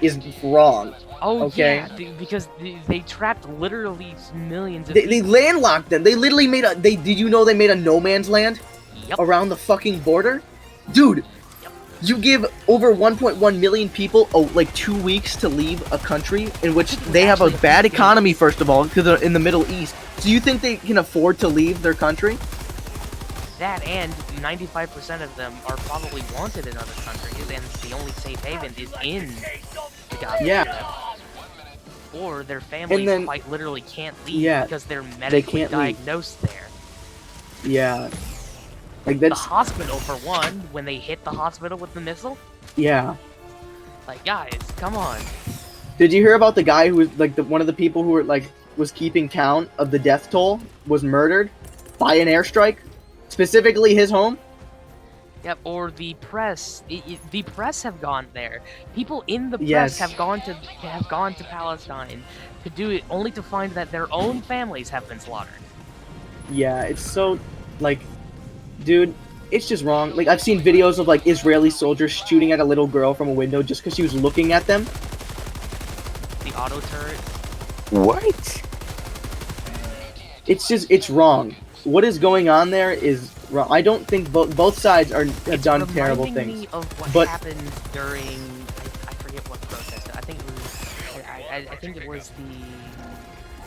is wrong. Oh Okay. yeah, because they trapped literally millions of They people. landlocked them. They literally made a. Did you know they made a no man's land Yep. around the fucking border, dude? You give over 1.1 million people like 2 weeks to leave a country in which they have a bad economy, first of all, because they're in the Middle East. Do you think they can afford to leave their country? That, and 95% of them are probably wanted in other countries, and the only safe haven is in the Gaza Yeah. Strip. Or their families then- quite literally can't leave Yeah, because they're medically can't leave. diagnosed there. Yeah. Like, The that's. hospital, for one, when they hit the hospital with the missile, Yeah. like, guys, come on. Did you hear about the guy who was, like, one of the people who were, like, was keeping count of the death toll was murdered by an airstrike? Specifically his home? Yep, or the press. The press have gone there. People in the press Yes. have gone to Palestine to do it, only to find that their own families have been slaughtered. Yeah, it's so, like, dude, it's just wrong. Like, I've seen videos of, like, Israeli soldiers shooting at a little girl from a window just because she was looking at them. The auto turret. What? It's wrong. What is going on there is wrong. I don't think both sides have done terrible reminding things. me of what But- happened during I forget what protest. I think it was I think it was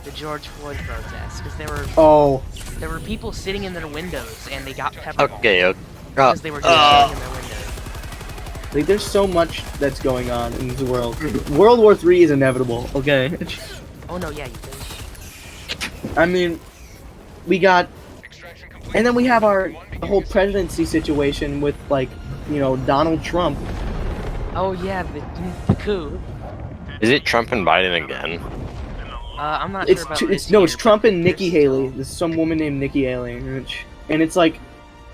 the George Floyd protest, because Oh, there were people sitting in their windows and they got peppered Okay. because they were just sitting in their windows. like, there's so much that's going on in this world. World War III is inevitable, okay? Oh no, yeah, you did. I mean, we got... And then we have the whole presidency situation with, like, you know, Donald Trump. Oh yeah, the coup. Is it Trump and Biden again? I'm not It's sure about it's this no, year, it's Trump but and Nikki there's Haley. still- There's some woman named Nikki Haley, and it's like,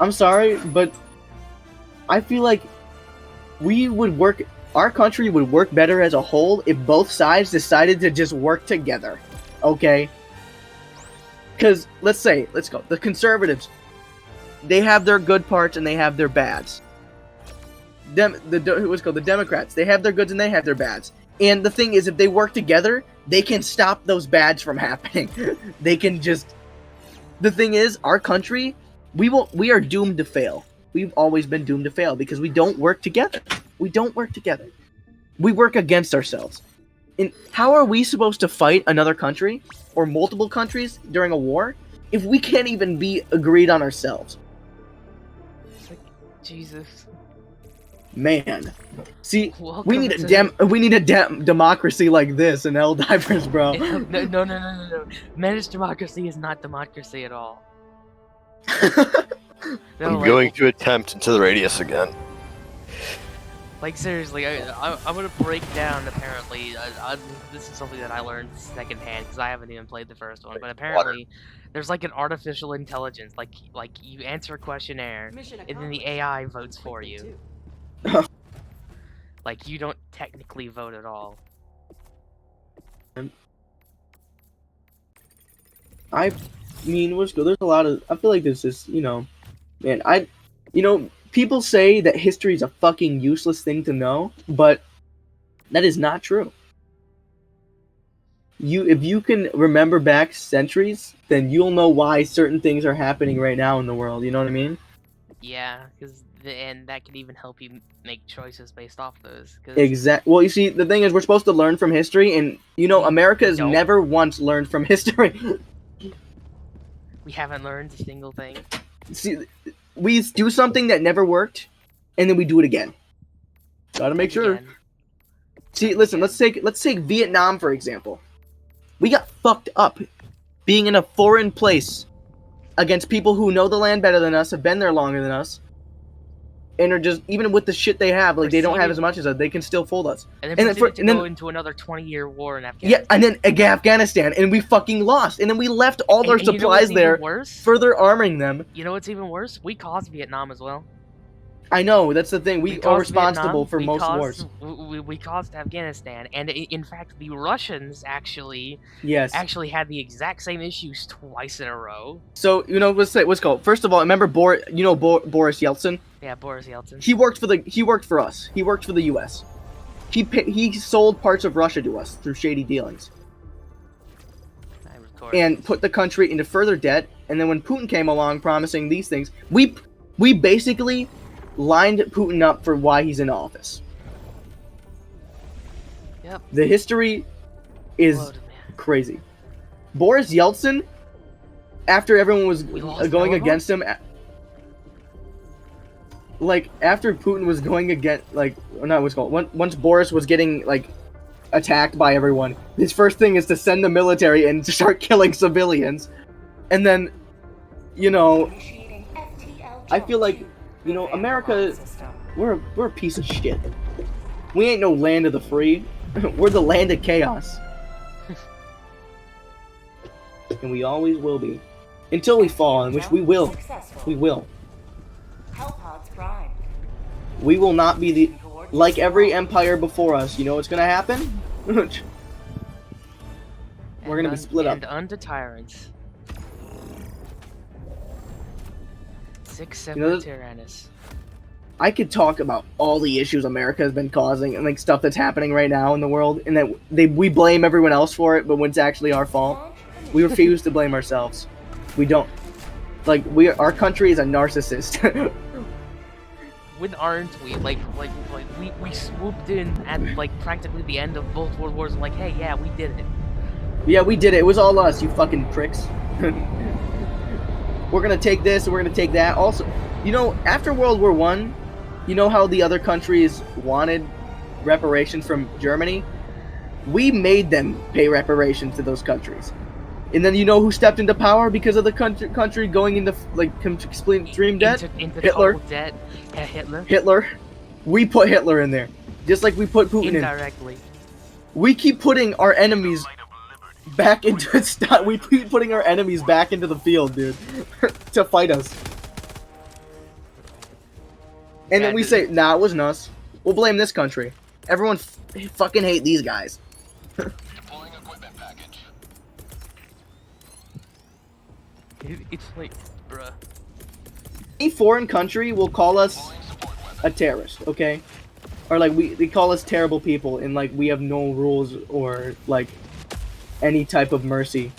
I'm sorry, but I feel like our country would work better as a whole if both sides decided to just work together, okay? Because let's go. The conservatives, they have their good parts and they have their bads. The Democrats, they have their goods and they have their bads. And the thing is, if they work together, they can stop those bads from happening. They can just... The thing is, our country, we are doomed to fail. We've always been doomed to fail because we don't work together. We don't work together. We work against ourselves. And how are we supposed to fight another country or multiple countries during a war if we can't even be agreed on ourselves? It's like, Jesus. Man, see, Welcome we need to- a democracy like this in Helldivers, bro. No. Managed democracy is not democracy at all. No, I'm like, going to attempt into the radius again. Like, seriously, I'm gonna break down, apparently, this is something that I learned secondhand, because I haven't even played the first one, but apparently, there's like an artificial intelligence, like you answer a questionnaire, and then the AI votes for you. Like, you don't technically vote at all. I mean, what's good? There's a lot of... I feel like there's this, you know... Man, people say that history is a fucking useless thing to know, but that is not true. If you can remember back centuries, then you'll know why certain things are happening right now in the world, you know what I mean? Yeah, and that can even help you make choices based off those. Well, you see, the thing is, we're supposed to learn from history, and, you know, America has don't. never once learned from history. We haven't learned a single thing. See, we do something that never worked, and then we do it again. Gotta make sure. Again. See, listen, let's take Vietnam, for example. We got fucked up being in a foreign place against people who know the land better than us, have been there longer than us. and are just even with the shit they have, like they don't have Proceeded- as much as us. They can still fold us. And then and then proceeded and then- to go into another 20-year war in Afghanistan. Yeah, and then Afghanistan, and we fucking lost, and then we left all our And you know what's supplies even there, worse? further arming them. You know what's even worse? We caused Vietnam as well. I know, that's the thing. We are caused responsible Vietnam, for we most caused, wars. We caused Afghanistan, and in fact, the Russians actually Yes. had the exact same issues twice in a row. So what's called? First of all, remember Boris Yeltsin? Yeah, Boris Yeltsin. He worked for us. He worked for the U.S. He sold parts of Russia to us through shady dealings, and put the country into further debt. And then when Putin came along promising these things, we basically lined Putin up for why he's in office. Yep. The history is Loaded, man. crazy. Boris Yeltsin, after everyone was We lost going Belarus? against him, like after Putin was going against, like, not what's called. Once Boris was getting like attacked by everyone, his first thing is to send the military and to start killing civilians, and then, you know, Initiating FTL I feel like, you know, America, we're a piece of shit. We ain't no land of the free. We're the land of chaos. And we always will be. Until we fall, and which we will. We will. Hellpods primed. We will not be the... Like every empire before us, you know what's gonna happen? We're gonna be split up. And unto tyrants. 6 separate You know, Tyrannus. I could talk about all the issues America has been causing and like stuff that's happening right now in the world, and that we blame everyone else for it, but when it's actually our fault, we refuse to blame ourselves. We don't. Like our country is a narcissist. When aren't we? Like we swooped in at like practically the end of both world wars and like, hey, yeah, we did it. Yeah, we did it. It was all us, you fucking pricks. We're gonna take this and we're gonna take that. Also, you know, after World War I, you know how the other countries wanted reparations from Germany? We made them pay reparations to those countries. And then you know who stepped into power because of the country going into like extreme debt? Into Hitler. total debt. Yeah, Hitler. Hitler. We put Hitler in there, just like we put Putin in. Indirectly. We keep putting our enemies back into we keep putting our enemies back into the field, dude, to fight us. And Yeah, then we say, nah, it wasn't us. We'll blame this country. Everyone fucking hate these guys. It's like, bruh. Any foreign country will call us a terrorist, okay? Or like they call us terrible people, and like we have no rules or like any type of mercy.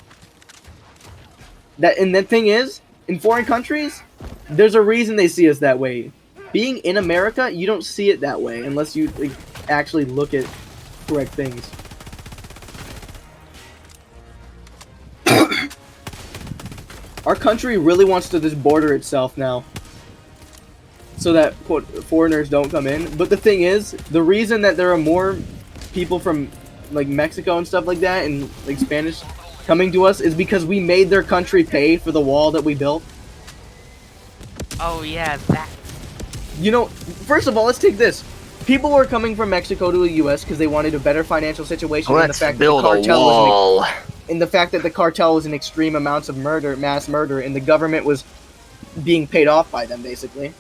And the thing is, in foreign countries, there's a reason they see us that way. Being in America, you don't see it that way unless you like, actually look at correct things. Our country really wants to just border itself now, so that quote foreigners don't come in. But the thing is, the reason that there are more people from like Mexico and stuff like that, and like Spanish coming to us, is because we made their country pay for the wall that we built. Oh yeah, that. You know, first of all, let's take this. People were coming from Mexico to the U.S. because they wanted a better financial situation. Let's build a wall. And the fact that the cartel was in extreme amounts of murder, mass murder, and the government was being paid off by them, basically.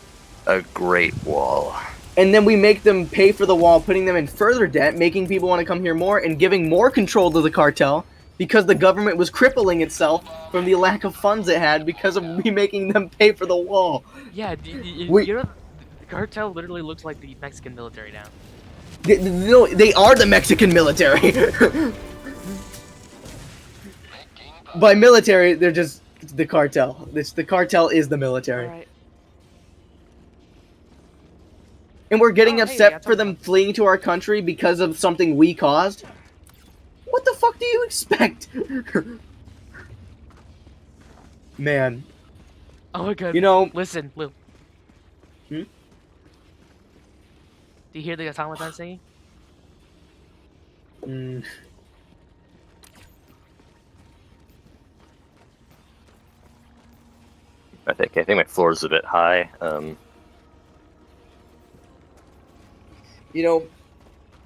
A great wall. And then we make them pay for the wall, putting them in further debt, making people want to come here more, and giving more control to the cartel, because the government was crippling itself from the lack of funds it had because of me making them pay for the wall. Yeah, you know, the cartel literally looks like the Mexican military now. They are the Mexican military. By military, they're just the cartel. The cartel is the military. Alright. And we're getting Oh, hey, upset I for them fleeing to our country because of something we caused? What the fuck do you expect? Man. Oh my god. You know... Listen, Lou. Hmm? Do you hear the automaton singing? Mm. I think my floor is a bit high. You know,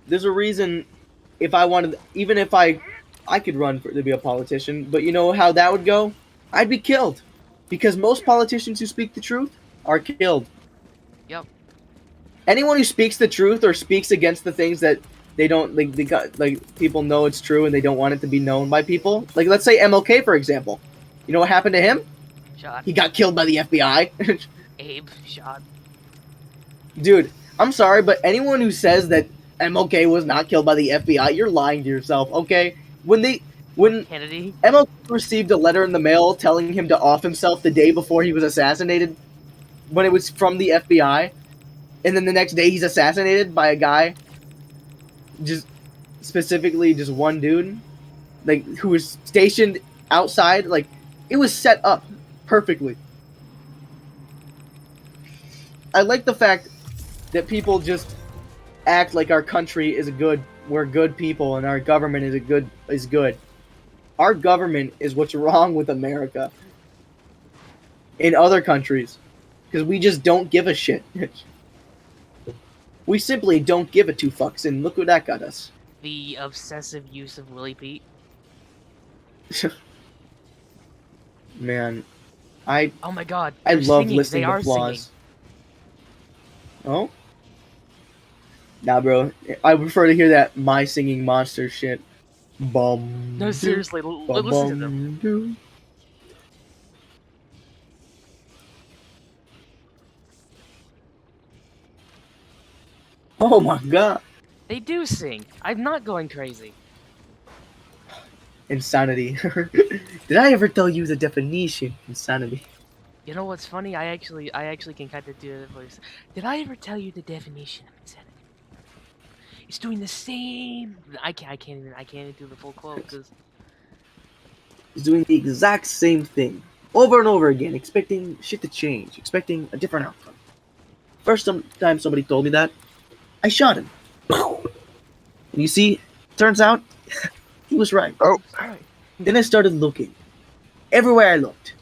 there's a reason. If I wanted, even if I could run to be a politician, but you know how that would go? I'd be killed, because most politicians who speak the truth are killed. Yep. Anyone who speaks the truth or speaks against the things that they don't like people know it's true and they don't want it to be known by people. Like let's say MLK for example. You know what happened to him? Shot. He got killed by the FBI. Abe shot. Dude, I'm sorry, but anyone who says that MLK was not killed by the FBI, you're lying to yourself, okay? When Kennedy. MLK received a letter in the mail telling him to off himself the day before he was assassinated, when it was from the FBI, and then the next day he's assassinated by a guy, just specifically just one dude, like who was stationed outside, like it was set up perfectly. I like the fact that people just act like our country is we're good people and our government is good. Our government is what's wrong with America in other countries, because we just don't give a shit. We simply don't give a two fucks, and look what that got us. The obsessive use of Willie Pete. Man, Oh my god. I they're love singing. listening They to are flaws. Oh? Nah, bro. I prefer to hear that my singing monster shit. Bum. Singing. No, seriously, bum, listen to them. doo. Oh my god. They do sing. I'm not going crazy. Insanity. Did I ever tell you the definition? Insanity. You know what's funny? I actually can kind of do the voice. Did I ever tell you the definition of insanity? It's doing the same. I can't even do the full quote because He's doing the exact same thing over and over again, expecting shit to change, expecting a different outcome. First time somebody told me that, I shot him. And you see, turns out he was right. Oh, Then I started looking. Everywhere I looked.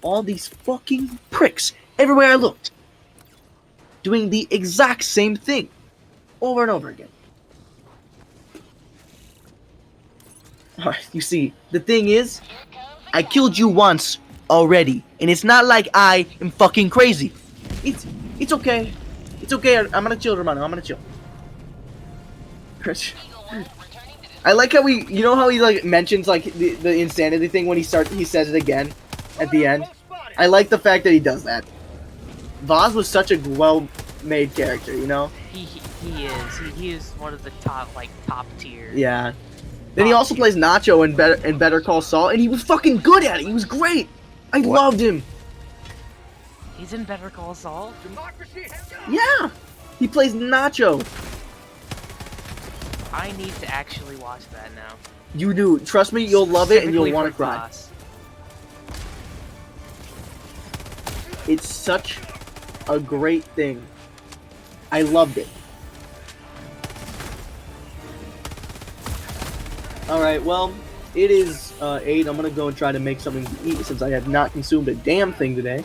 All these fucking pricks, everywhere I looked, doing the exact same thing, over and over again. Alright, you see, the thing is, I killed you once already, and it's not like I am fucking crazy. It's okay. It's okay, I'm gonna chill, Romano, I'm gonna chill. I like how you know how he like mentions like the insanity thing when he says it again at the end. I like the fact that he does that. Vaz was such a well-made character, you know. he is one of the top tier. Yeah. Then he also plays Nacho in Better Call Saul, and he was fucking good at it. He was great. I loved him. He's in Better Call Saul. Yeah. He plays Nacho. I need to actually watch that now. You do. Trust me, you'll love it and you'll Specifically want to for cry. Voss. It's such a great thing. I loved it. Alright, well, it is 8. I'm gonna go and try to make something to eat since I have not consumed a damn thing today.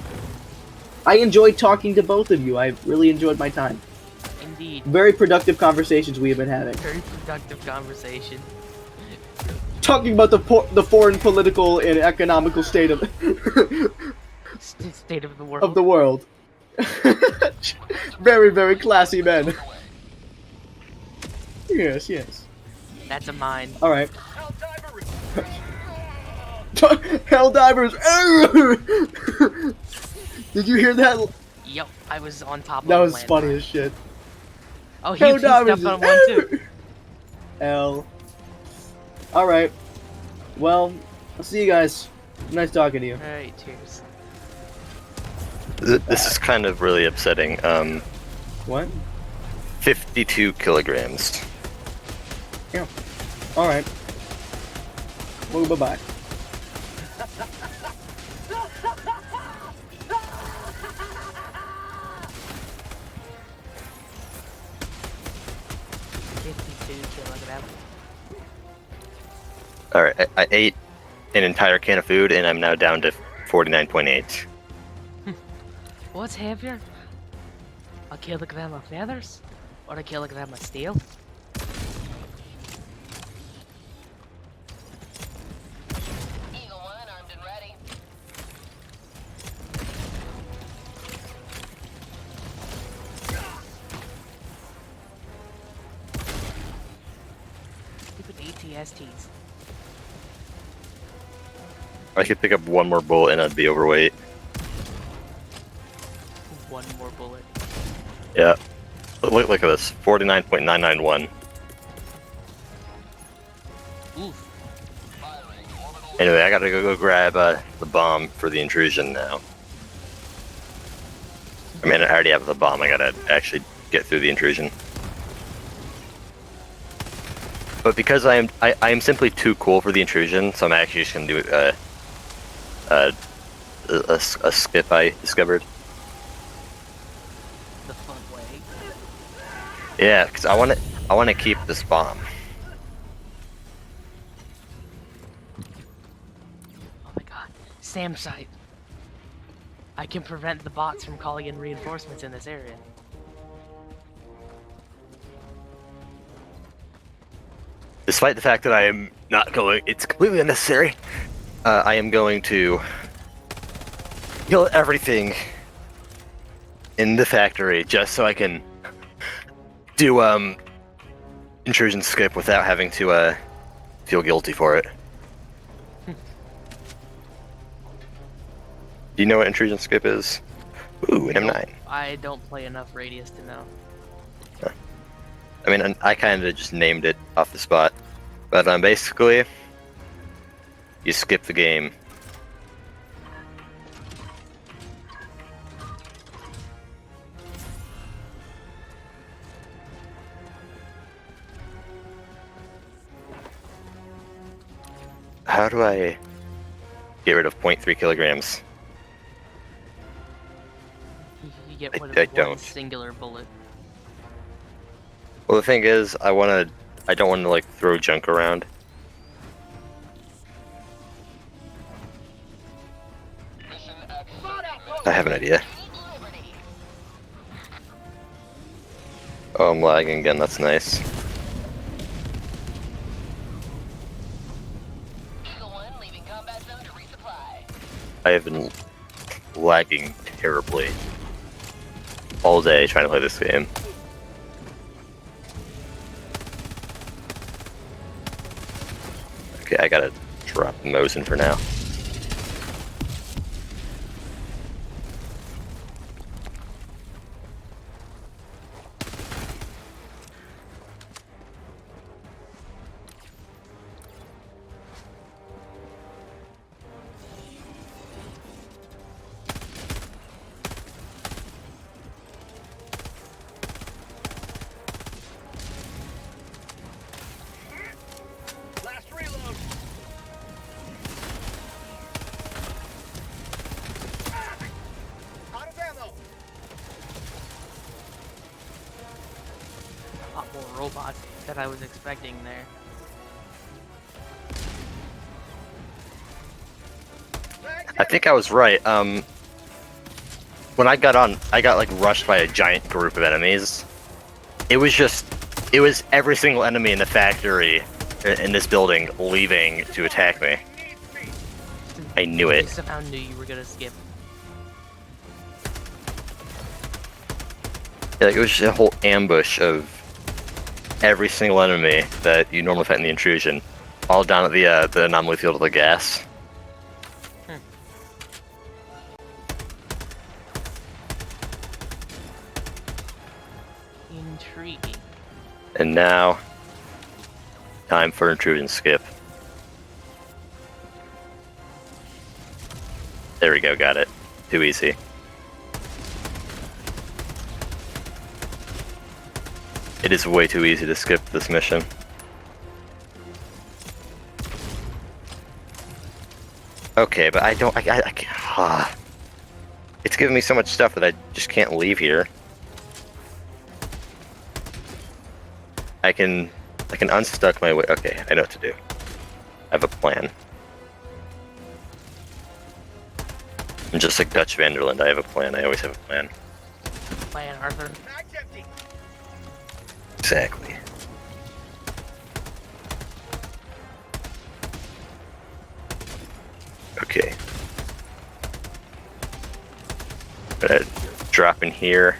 I enjoyed talking to both of you. I really enjoyed my time. Indeed. Very productive conversations we have been having. Very productive conversation. Talking about the foreign political and economical state of State of the world. of the world. Very, very classy men. Yes, yes. That's a mine. Alright. Helldivers! Did you hear that? Yep, I was on top of That the was funny landmine. as shit. Oh, he stepped Helldivers! on one too. L. Alright. Well, I'll see you guys. Nice talking to you. Alright, cheers. this is kind of really upsetting. What? 52 kilograms. Yeah. Alright. Well, bye-bye. Alright, I ate an entire can of food and I'm now down to 49.8. What's heavier? A kilogram of feathers Auto kill, can I have my steel? Eagle 1 armed and ready. Stupid ATSTs. I could pick up one more bullet and I'd be overweight. One more bullet. Yeah. Look at this. 49.991. Oof. Anyway, I gotta go grab the bomb for the intrusion now. I mean, I already have the bomb. I gotta actually get through the intrusion. But because I am simply too cool for the intrusion, so I'm actually just gonna do a skip I discovered. The fun way. Yeah, because I want to keep this bomb. Oh my god. Sam site. I can prevent the bots from calling in reinforcements in this area. Despite the fact that I am not going, it's completely unnecessary. I am going to kill everything in the factory just so I can do intrusion skip without having to feel guilty for it. Do you know what intrusion skip is? Ooh, an M9. I don't play enough Radius to know. I mean, I kind of just named it off the spot, but basically, you skip the game. How do I get rid of 0.3 kilograms? You get I rid of one don't. singular bullet. Well, the thing is, I don't want to like throw junk around. I have an idea. Oh, I'm lagging again. That's nice. Eagle 1 leaving combat zone to resupply. I have been lagging terribly all day trying to play this game. Okay, I gotta drop Mosin for now. Last reload. Out of ammo. A lot more robots than I was expecting there. I think I was right. When I got on, I got like rushed by a giant group of enemies. It was every single enemy in the factory in this building leaving to attack me. I knew You it. somehow knew you were gonna skip. Yeah, like, it was just a whole ambush of every single enemy that you normally fight in the intrusion, all down at the anomaly field of the gas. Intriguing. And now, time for intrusion skip. There we go, got it. Too easy. It is way too easy to skip this mission. Okay, but I don't. I can't. It's giving me so much stuff that I just can't leave here. I can unstuck my way. Okay, I know what to do. I have a plan. I'm just like Dutch Vanderland. I have a plan. I always have a plan. Plan, Arthur. Mag's empty. Exactly. Okay. Gonna drop in here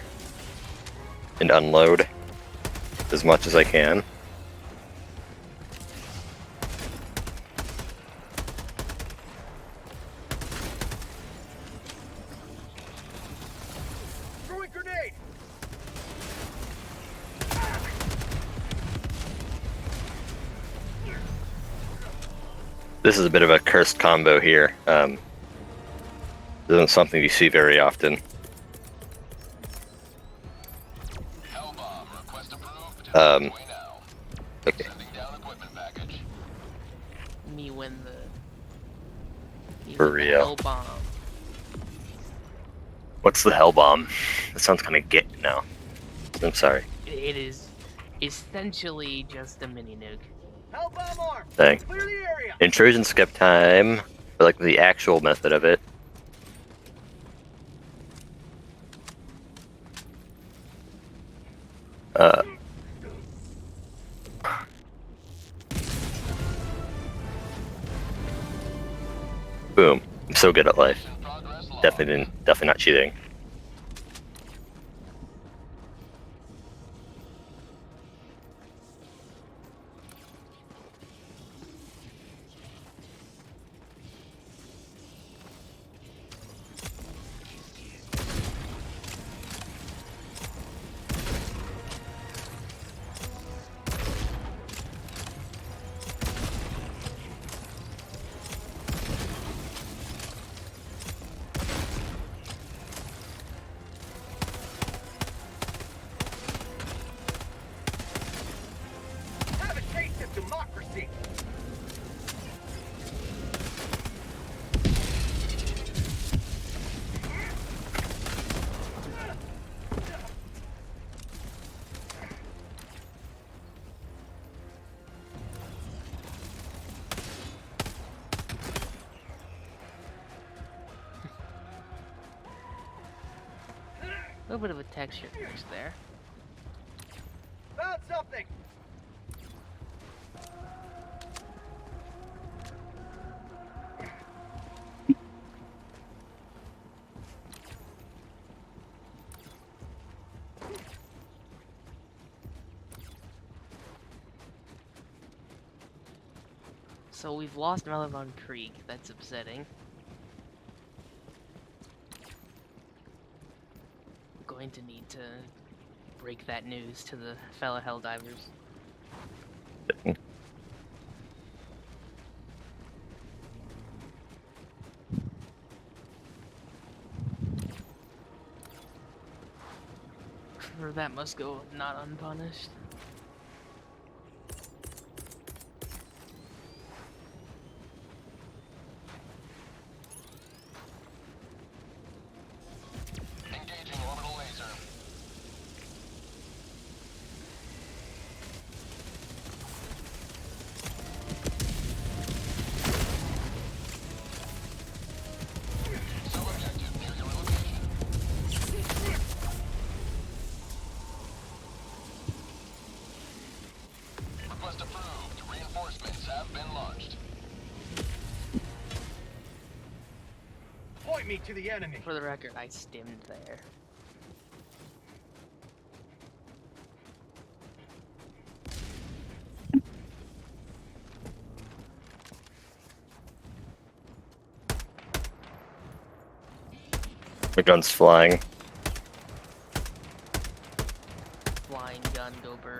and unload as much as I can. Throwing grenade. This is a bit of a cursed combo here. Isn't something you see very often. Hellbomb. Request approved. Um, Way now. Okay. Sending down equipment package. Me when the. Me For when the real. hell bomb. What's the hell bomb? That sounds kind of gay now. I'm sorry. It is essentially just a mini nuke. Hellbomb arm. Dang. Clear the area. Intrusion skip time. For like the actual method of it. Boom. I'm so good at life. Progress log. Definitely not cheating. Have a taste of democracy. A little bit of a texture fix there. Found something. So we've lost Melivon Creek. That's upsetting. Going to need to break that news to the fellow Helldivers. For that must go not unpunished. Engaging orbital laser. Sub-objective near your location. Request approved. Reinforcements have been launched. Point me to the enemy. For the record, I stimmed there. The gun's flying. Flying gun, go burr.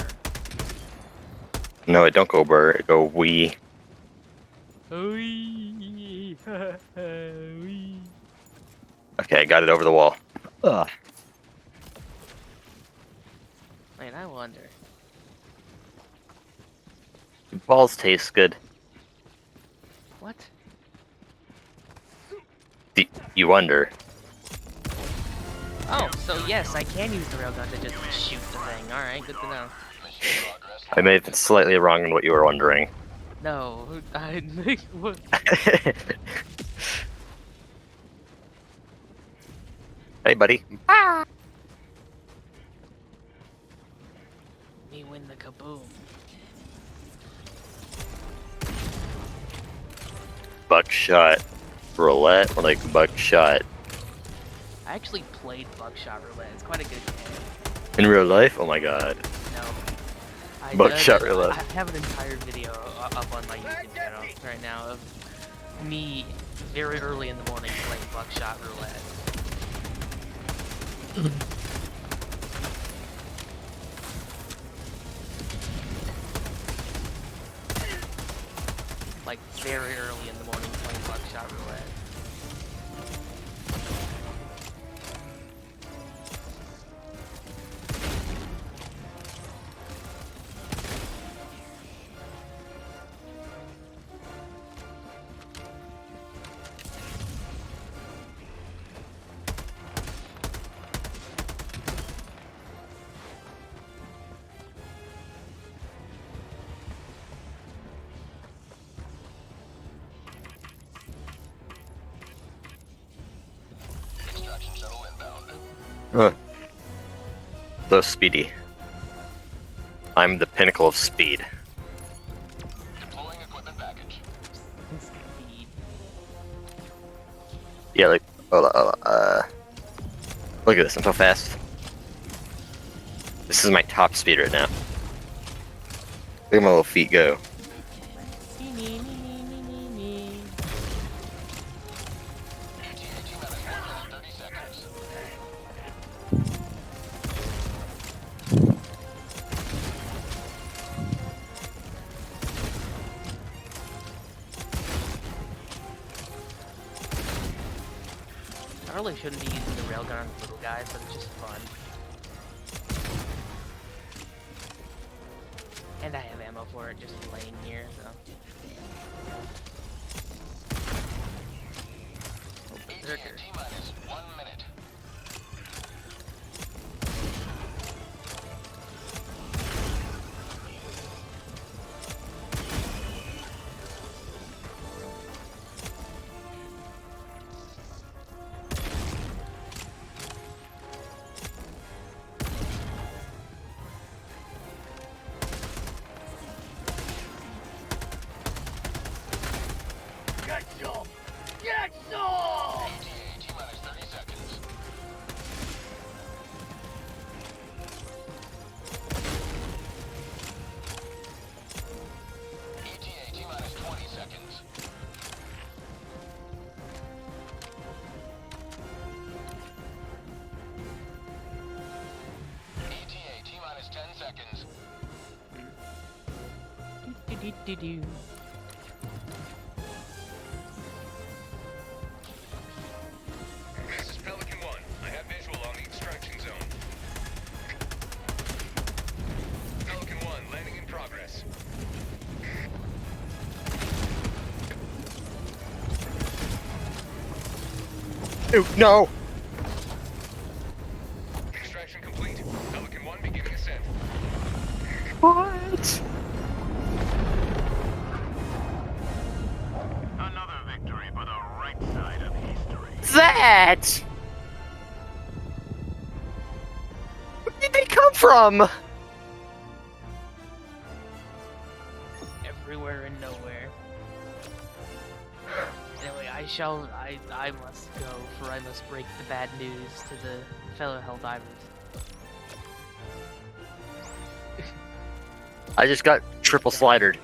No, it don't go burr. It go wee. Wee. Wee. Okay, I got it over the wall. Ugh. Wait, I wonder. Balls taste good. What? You wonder. Oh, so yes, I can use the railgun to just shoot the thing. Alright, good to know. Mission progress. I may have been slightly wrong in what you were wondering. No, I what? Hey, buddy. Me when Kaboom. Buckshot roulette or like buckshot I actually played Buckshot Roulette. It's quite a good game. in real life? Oh my god. No. Buckshot Roulette. I have an entire video up on my YouTube channel right now of me very early in the morning playing Buckshot Roulette. Like very early in the morning playing Buckshot Roulette. Extraction shuttle inbound. Huh. So speedy. I'm the pinnacle of speed. Deploying equipment package. Speed. Yeah, like, look at this, I'm so fast. This is my top speed right now. Look at my little feet go. ETA T-minus 1 minute 30 seconds. I really shouldn't be using the railgun on the little guys, but it's just fun. And I have ammo for it just laying here, so. Oh, ETA berserker. T-minus 1 minute. Get some! Get some! ETA T-minus 30 seconds. ETA T-minus 20 seconds. ETA T-minus 10 seconds. Do-do-do-do. This is Pelican 1. I have visual on the extraction zone. Pelican 1, landing in progress. Ew, no! Extraction complete. Pelican 1 beginning ascent. What? Another victory for the right side of history. That! Where did they come from? Everywhere and nowhere. Anyway, I must go, for I must break the bad news to the fellow Helldivers. I just got triple slidered.